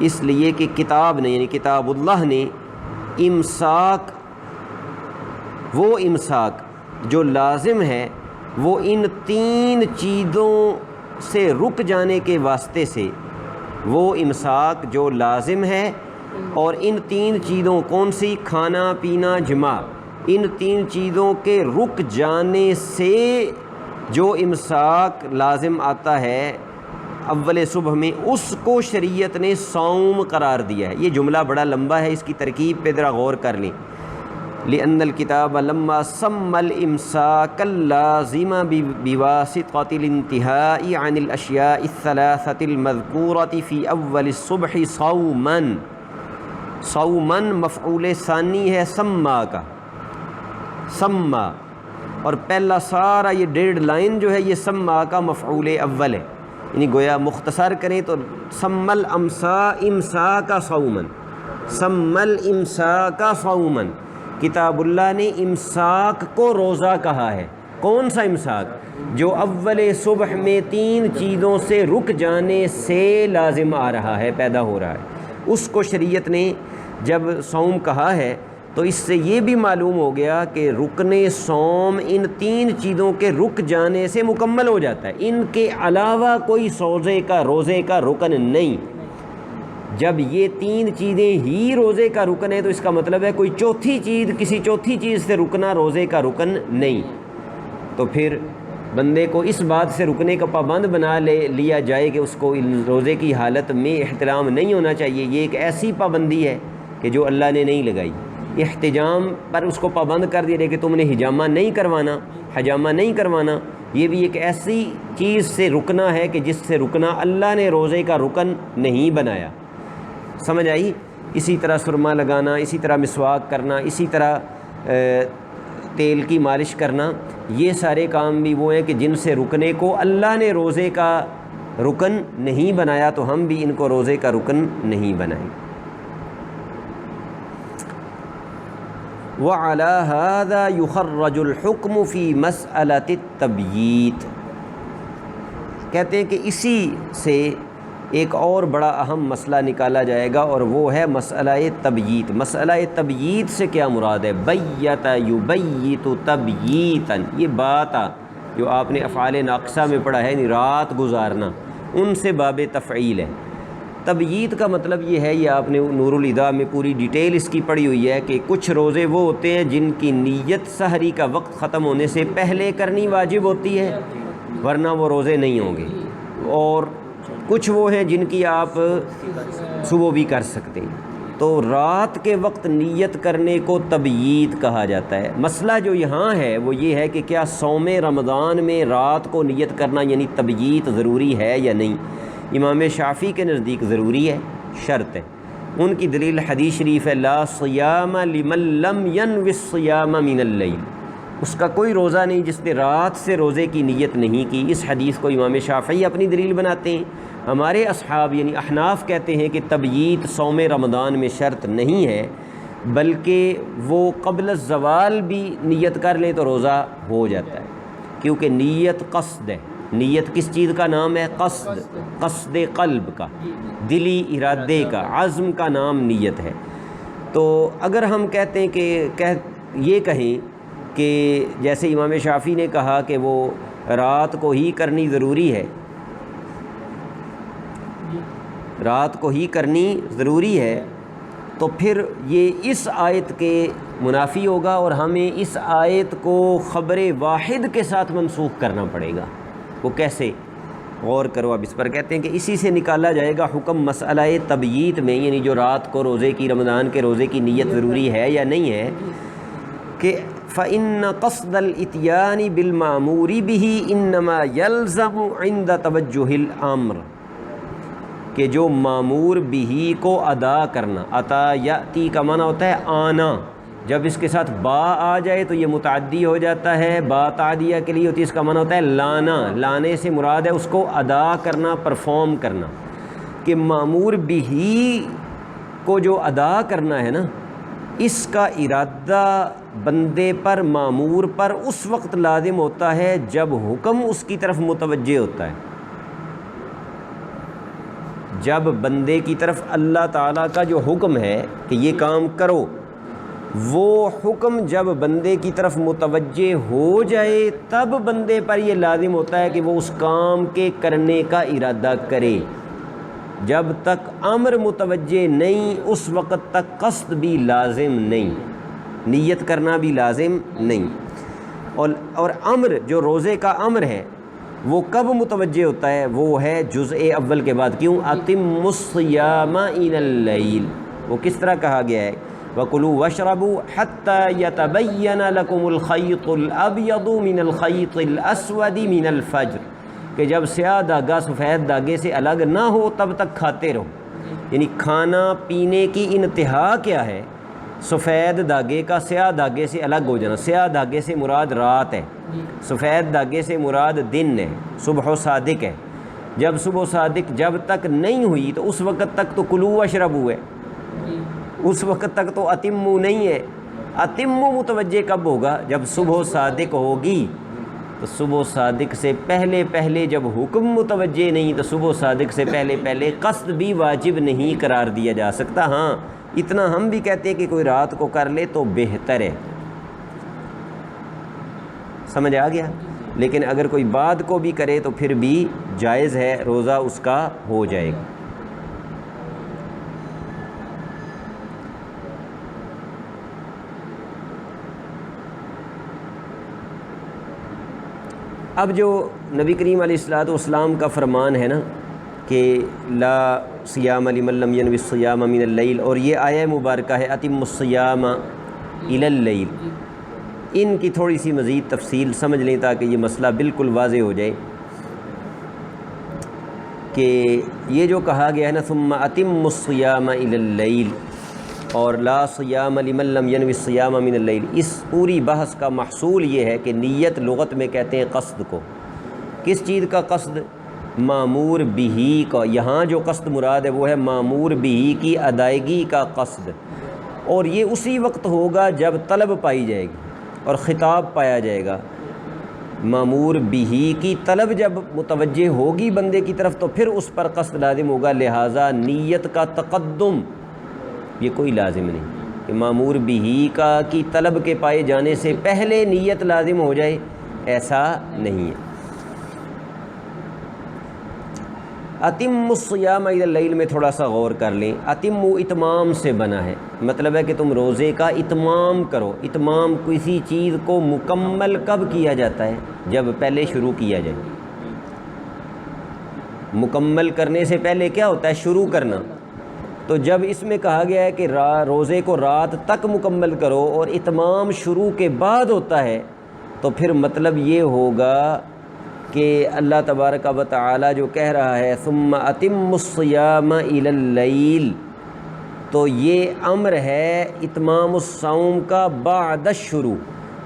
اس لیے کہ کتاب نے، یعنی کتاب اللہ نے امساک، وہ امساک جو لازم ہے، وہ ان تین چیزوں سے رک جانے کے واسطے سے، وہ امساک جو لازم ہے، اور ان تین چیزوں کون سی؟ کھانا پینا جماع، ان تین چیزوں کے رک جانے سے جو امساک لازم آتا ہے اول صبح میں، اس کو شریعت نے صوم قرار دیا ہے۔ یہ جملہ بڑا لمبا ہے، اس کی ترکیب پہ ذرا غور کر لیں۔ لأن الكتاب لما سمى الإمساك اللازم بواسطة الانتهاء عن الأشياء الثلاثة المذكورة في أول الصبح صوما مفعول ثانی ہے سما کا، سما، اور پہلا سارا یہ 1.5 لائن جو ہے یہ سما کا مفعول اول ہے، یعنی گویا مختصر کریں تو سم الامساک صوما، سم الامساک صوما، کتاب اللہ نے امساک کو روزہ کہا ہے۔ کون سا امساک؟ جو اول صبح میں تین چیزوں سے رک جانے سے لازم آ رہا ہے، پیدا ہو رہا ہے، اس کو شریعت نے جب صوم کہا ہے، تو اس سے یہ بھی معلوم ہو گیا کہ رکن صوم ان تین چیزوں کے رک جانے سے مکمل ہو جاتا ہے، ان کے علاوہ کوئی روزے کا رکن نہیں۔ جب یہ تین چیزیں ہی روزے کا رکن ہے، تو اس کا مطلب ہے کوئی چوتھی چیز، کسی چوتھی چیز سے رکنا روزے کا رکن نہیں۔ تو پھر بندے کو اس بات سے رکنے کا پابند بنا لیا جائے کہ اس کو روزے کی حالت میں احترام نہیں ہونا چاہیے، یہ ایک ایسی پابندی ہے کہ جو اللہ نے نہیں لگائی۔ احتجام پر اس کو پابند کر دیا کہ تم نے حجامہ نہیں کروانا، یہ بھی ایک ایسی چیز سے رکنا ہے کہ جس سے رکنا اللہ نے روزے کا رکن نہیں بنایا۔ سمجھ آئی؟ اسی طرح سرما لگانا، اسی طرح مسواک کرنا، اسی طرح تیل کی مالش کرنا، یہ سارے کام بھی وہ ہیں کہ جن سے رکنے کو اللہ نے روزے کا رکن نہیں بنایا، تو ہم بھی ان کو روزے کا رکن نہیں بنائیں۔ وَعَلَى هَذَا يُخَرَّجُ الْحُكْمُ فِي مَسْأَلَةِ التَّبْیِیت، کہتے ہیں کہ اسی سے ایک اور بڑا اہم مسئلہ نکالا جائے گا، اور وہ ہے مسئلہ تبییت۔ مسئلہ تبییت سے کیا مراد ہے؟ بیت یبیت تبییتا، یہ بات جو آپ نے افعال ناقصہ میں پڑھا ہے، رات گزارنا، ان سے باب تفعیل ہے۔ تبییت کا مطلب یہ ہے، یہ آپ نے نور الہدیٰ میں پوری ڈیٹیل اس کی پڑھی ہوئی ہے، کہ کچھ روزے وہ ہوتے ہیں جن کی نیت سحری کا وقت ختم ہونے سے پہلے کرنی واجب ہوتی ہے، ورنہ وہ روزے نہیں ہوں گے، اور کچھ وہ ہیں جن کی آپ صبح بھی کر سکتے ہیں۔ تو رات کے وقت نیت کرنے کو تبییت کہا جاتا ہے۔ مسئلہ جو یہاں ہے وہ یہ ہے کہ کیا صوم رمضان میں رات کو نیت کرنا یعنی تبییت ضروری ہے یا نہیں؟ امام شافعی کے نزدیک ضروری ہے، شرط ہے۔ ان کی دلیل حدیث شریف ہے، لا صیام لمن لم ینو الصیام من اللیل، اس کا کوئی روزہ نہیں جس نے رات سے روزے کی نیت نہیں کی۔ اس حدیث کو امام شافعی اپنی دلیل بناتے ہیں۔ ہمارے اصحاب یعنی احناف کہتے ہیں کہ تبییت صوم رمضان میں شرط نہیں ہے، بلکہ وہ قبل الزوال بھی نیت کر لیں تو روزہ ہو جاتا ہے۔ کیونکہ نیت قصد ہے. نیت کس چیز کا نام ہے؟ قصد. قصد قلب کا، دلی ارادے کا، عزم کا نام نیت ہے. تو اگر ہم کہتے ہیں کہ یہ کہیں کہ جیسے امام شافعی نے کہا کہ وہ رات کو ہی کرنی ضروری ہے، رات کو ہی کرنی ضروری ہے، تو پھر یہ اس آیت کے منافی ہوگا اور ہمیں اس آیت کو خبر واحد کے ساتھ منسوخ کرنا پڑے گا. وہ کیسے؟ غور کرو اب اس پر. کہتے ہیں کہ اسی سے نکالا جائے گا حکم مسئلہ تبییت میں، یعنی جو رات کو روزے کی، رمضان کے روزے کی نیت ضروری ہے یا نہیں ہے، کہ فَإِنَّ قَصْدَ الْإِتْيَانِ بِالْمَأْمُورِ بِهِ إِنَّمَا يَلْزَمُ عِنْدَ تَوَجُّهِ الْأَمْرِ، کہ جو معمور بھی کو ادا کرنا. عطا یاتی کا معنی ہوتا ہے آنا، جب اس کے ساتھ با آ جائے تو یہ متعدی ہو جاتا ہے. با تعدیہ کے لیے ہوتی ہے، اس کا معنی ہوتا ہے لانا. لانے سے مراد ہے اس کو ادا کرنا، پرفارم کرنا. کہ معمور بھی کو جو ادا کرنا ہے نا، اس کا ارادہ بندے پر، معمور پر اس وقت لازم ہوتا ہے جب حکم اس کی طرف متوجہ ہوتا ہے. جب بندے کی طرف اللہ تعالیٰ کا جو حکم ہے کہ یہ کام کرو، وہ حکم جب بندے کی طرف متوجہ ہو جائے تب بندے پر یہ لازم ہوتا ہے کہ وہ اس کام کے کرنے کا ارادہ کرے. جب تک امر متوجہ نہیں اس وقت تک قصد بھی لازم نہیں، نیت کرنا بھی لازم نہیں. اور امر جو روزے کا امر ہے وہ کب متوجہ ہوتا ہے؟ وہ ہے جزء اول کے بعد. کیوں؟ اتم الصیام الی اللیل. وہ کس طرح کہا گیا ہے؟ وَكُلُوا وَاشْرَبُوا حَتَّى يَتَبَيَّنَ لَكُمُ الْخَيْطُ الْأَبْيَضُ مِنَ الْخَيْطِ الْأَسْوَدِ مِنَ الْفَجْرِ، کہ جب سیاہ دھاگا سفید دھاگے سے الگ نہ ہو تب تک کھاتے رہو. یعنی کھانا پینے کی انتہا کیا ہے؟ سفید دھاگے کا سیاہ دھاگے سے الگ ہو جانا. سیاہ دھاگے سے مراد رات ہے، سفید دھاگے سے مراد دن ہے، صبح و صادق ہے. جب صبح و صادق جب تک نہیں ہوئی تو اس وقت تک تو کلو واشربو ہے، اس وقت تک تو اتمو نہیں ہے. اتمو متوجہ کب ہوگا؟ جب صبح و صادق ہوگی. تو صبح و صادق سے پہلے جب حکم متوجہ نہیں تو صبح و صادق سے پہلے قصد بھی واجب نہیں قرار دیا جا سکتا. ہاں اتنا ہم بھی کہتے ہیں کہ کوئی رات کو کر لے تو بہتر ہے. سمجھ آ گیا؟ لیکن اگر کوئی بعد کو بھی کرے تو پھر بھی جائز ہے، روزہ اس کا ہو جائے گا. اب جو نبی کریم علیہ الصلوۃ والسلام کا فرمان ہے نا کہ لا صیام لمن لم ینوی الصیام من اللیل، اور یہ آیہ مبارکہ ہے اتم الصیام الی اللیل، ان کی تھوڑی سی مزید تفصیل سمجھ لیں تاکہ یہ مسئلہ بالکل واضح ہو جائے. کہ یہ جو کہا گیا ہے نا ثم اتم الصیام الی اللیل اور لا صیام لمن لم ینوی الصیام من اللیل، اس پوری بحث کا محصول یہ ہے کہ نیت لغت میں کہتے ہیں قصد کو. کس چیز کا قصد؟ معمور بھی کا. یہاں جو قصد مراد ہے وہ ہے معمور بھی کی ادائیگی کا قصد، اور یہ اسی وقت ہوگا جب طلب پائی جائے گی اور خطاب پایا جائے گا. معمور بھی کی طلب جب متوجہ ہوگی بندے کی طرف تو پھر اس پر قصد لازم ہوگا. لہٰذا نیت کا تقدم یہ کوئی لازم نہیں کہ معمور بھی کا کی طلب کے پائے جانے سے پہلے نیت لازم ہو جائے، ایسا نہیں ہے. اتم الصیام الی اللیل میں تھوڑا سا غور کر لیں. اتم اتمام سے بنا ہے، مطلب ہے کہ تم روزے کا اتمام کرو. اتمام کسی چیز کو مکمل کب کیا جاتا ہے؟ جب پہلے شروع کیا جائے. مکمل کرنے سے پہلے کیا ہوتا ہے؟ شروع کرنا. تو جب اس میں کہا گیا ہے کہ روزے کو رات تک مکمل کرو اور اتمام شروع کے بعد ہوتا ہے، تو پھر مطلب یہ ہوگا کہ اللہ تبارک و تعالی جو کہہ رہا ہے ثم اتم الصیام الی اللیل، تو یہ امر ہے اتمام الصوم کا بعد الشروع.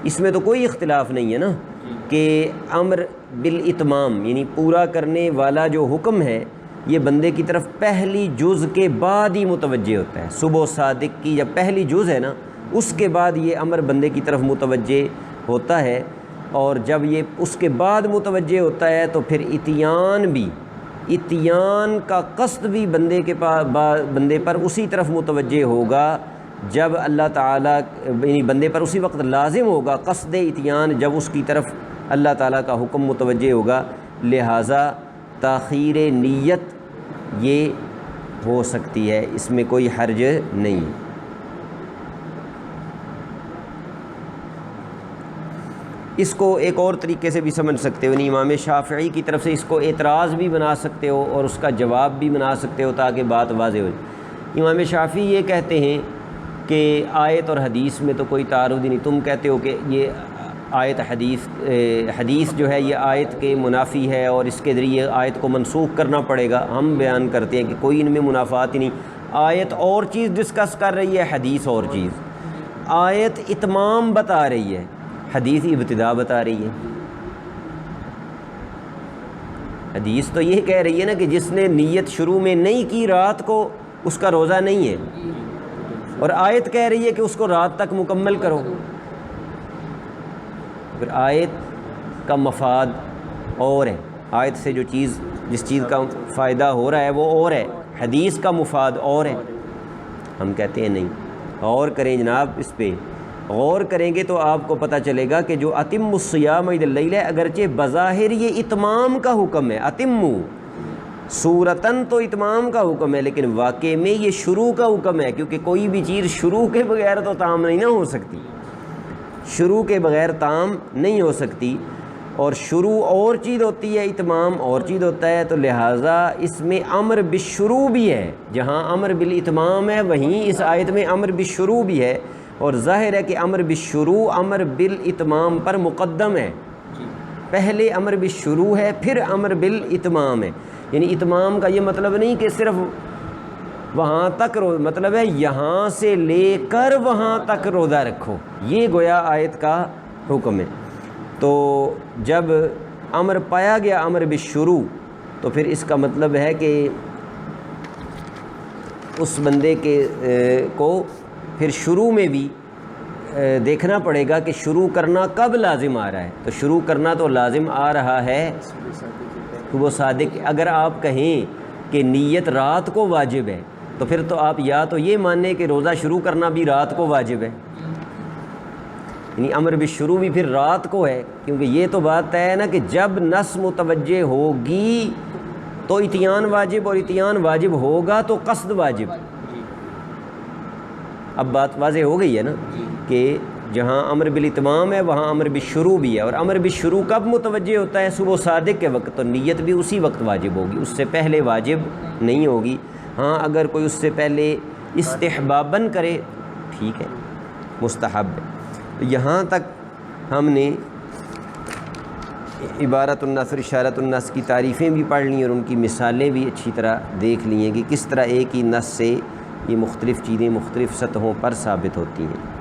اس میں تو کوئی اختلاف نہیں ہے نا کہ امر بالاتمام یعنی پورا کرنے والا جو حکم ہے یہ بندے کی طرف پہلی جز کے بعد ہی متوجہ ہوتا ہے. صبح صادق کی جب پہلی جز ہے نا اس کے بعد یہ امر بندے کی طرف متوجہ ہوتا ہے. اور جب یہ اس کے بعد متوجہ ہوتا ہے تو پھر اتیان کا قصد بھی بندے پر اسی طرف متوجہ ہوگا جب اللہ تعالیٰ یعنی بندے پر اسی وقت لازم ہوگا قصد اتیان جب اس کی طرف اللہ تعالیٰ کا حکم متوجہ ہوگا. لہٰذا تاخیر نیت یہ ہو سکتی ہے، اس میں کوئی حرج نہیں. اس کو ایک اور طریقے سے بھی سمجھ سکتے ہو، یعنی امام شافعی کی طرف سے اس کو اعتراض بھی بنا سکتے ہو اور اس کا جواب بھی بنا سکتے ہو تاکہ بات واضح ہو جائے. امام شافعی یہ کہتے ہیں کہ آیت اور حدیث میں تو کوئی تعارض ہی نہیں. تم کہتے ہو کہ یہ آیت حدیث جو ہے یہ آیت کے منافی ہے اور اس کے ذریعے آیت کو منسوخ کرنا پڑے گا. ہم بیان کرتے ہیں کہ کوئی ان میں منافات ہی نہیں. آیت اور چیز ڈسکس کر رہی ہے، حدیث اور چیز. آیت اتمام بتا رہی ہے، حدیث ابتدا بتا رہی ہے. حدیث تو یہ کہہ رہی ہے نا کہ جس نے نیت شروع میں نہیں کی رات کو اس کا روزہ نہیں ہے، اور آیت کہہ رہی ہے کہ اس کو رات تک مکمل کرو. پھر آیت کا مفاد اور ہے، آیت سے جس چیز کا فائدہ ہو رہا ہے وہ اور ہے، حدیث کا مفاد اور ہے. ہم کہتے ہیں نہیں، غور کریں جناب، اس پہ غور کریں گے تو آپ کو پتہ چلے گا کہ جو اتم الصیام عید اللیل ہے، اگرچہ بظاہر یہ اتمام کا حکم ہے، اتمو صورتاً تو اتمام کا حکم ہے، لیکن واقع میں یہ شروع کا حکم ہے، کیونکہ کوئی بھی چیز شروع کے بغیر تو تام نہیں نہ ہو سکتی، شروع کے بغیر تام نہیں ہو سکتی. اور شروع اور چیز ہوتی ہے، اتمام اور چیز ہوتا ہے. تو لہٰذا اس میں امر بالشروع بھی ہے، جہاں امر بالاتمام ہے وہیں اس آیت میں امر بالشروع بھی ہے. اور ظاہر ہے کہ امر بالشروع امر بالاتمام پر مقدم ہے، پہلے امر بالشروع ہے پھر امر بالاتمام ہے. یعنی اتمام کا یہ مطلب نہیں کہ صرف وہاں تک مطلب ہے یہاں سے لے کر وہاں تک روزہ رکھو، یہ گویا آیت کا حکم ہے. تو جب امر پایا گیا امر بالشروع تو پھر اس کا مطلب ہے کہ اس بندے کو پھر شروع میں بھی دیکھنا پڑے گا کہ شروع کرنا کب لازم آ رہا ہے. تو شروع کرنا تو لازم آ رہا ہے وہ صادق. اگر آپ کہیں کہ نیت رات کو واجب ہے تو پھر تو آپ یا تو یہ مانیں کہ روزہ شروع کرنا بھی رات کو واجب ہے، یعنی امر بالشروع بھی پھر رات کو ہے، کیونکہ یہ تو بات طے ہے نا کہ جب نس متوجہ ہوگی تو اتیان واجب، اور اتیان واجب ہوگا تو قصد واجب. اب بات واضح ہو گئی ہے نا کہ جہاں امر بالاتمام ہے وہاں امر بالشروع بھی ہے. اور امر بالشروع کب متوجہ ہوتا ہے؟ صبح صادق کے وقت. تو نیت بھی اسی وقت واجب ہوگی، اس سے پہلے واجب نہیں ہوگی. ہاں اگر کوئی اس سے پہلے استحباباً کرے ٹھیک ہے، مستحب ہے. یہاں تک ہم نے عبارت النص اور اشارت النص کی تعریفیں بھی پڑھ لیں اور ان کی مثالیں بھی اچھی طرح دیکھ لی ہیں کہ کس طرح ایک ہی نص سے یہ مختلف چیزیں مختلف سطحوں پر ثابت ہوتی ہیں.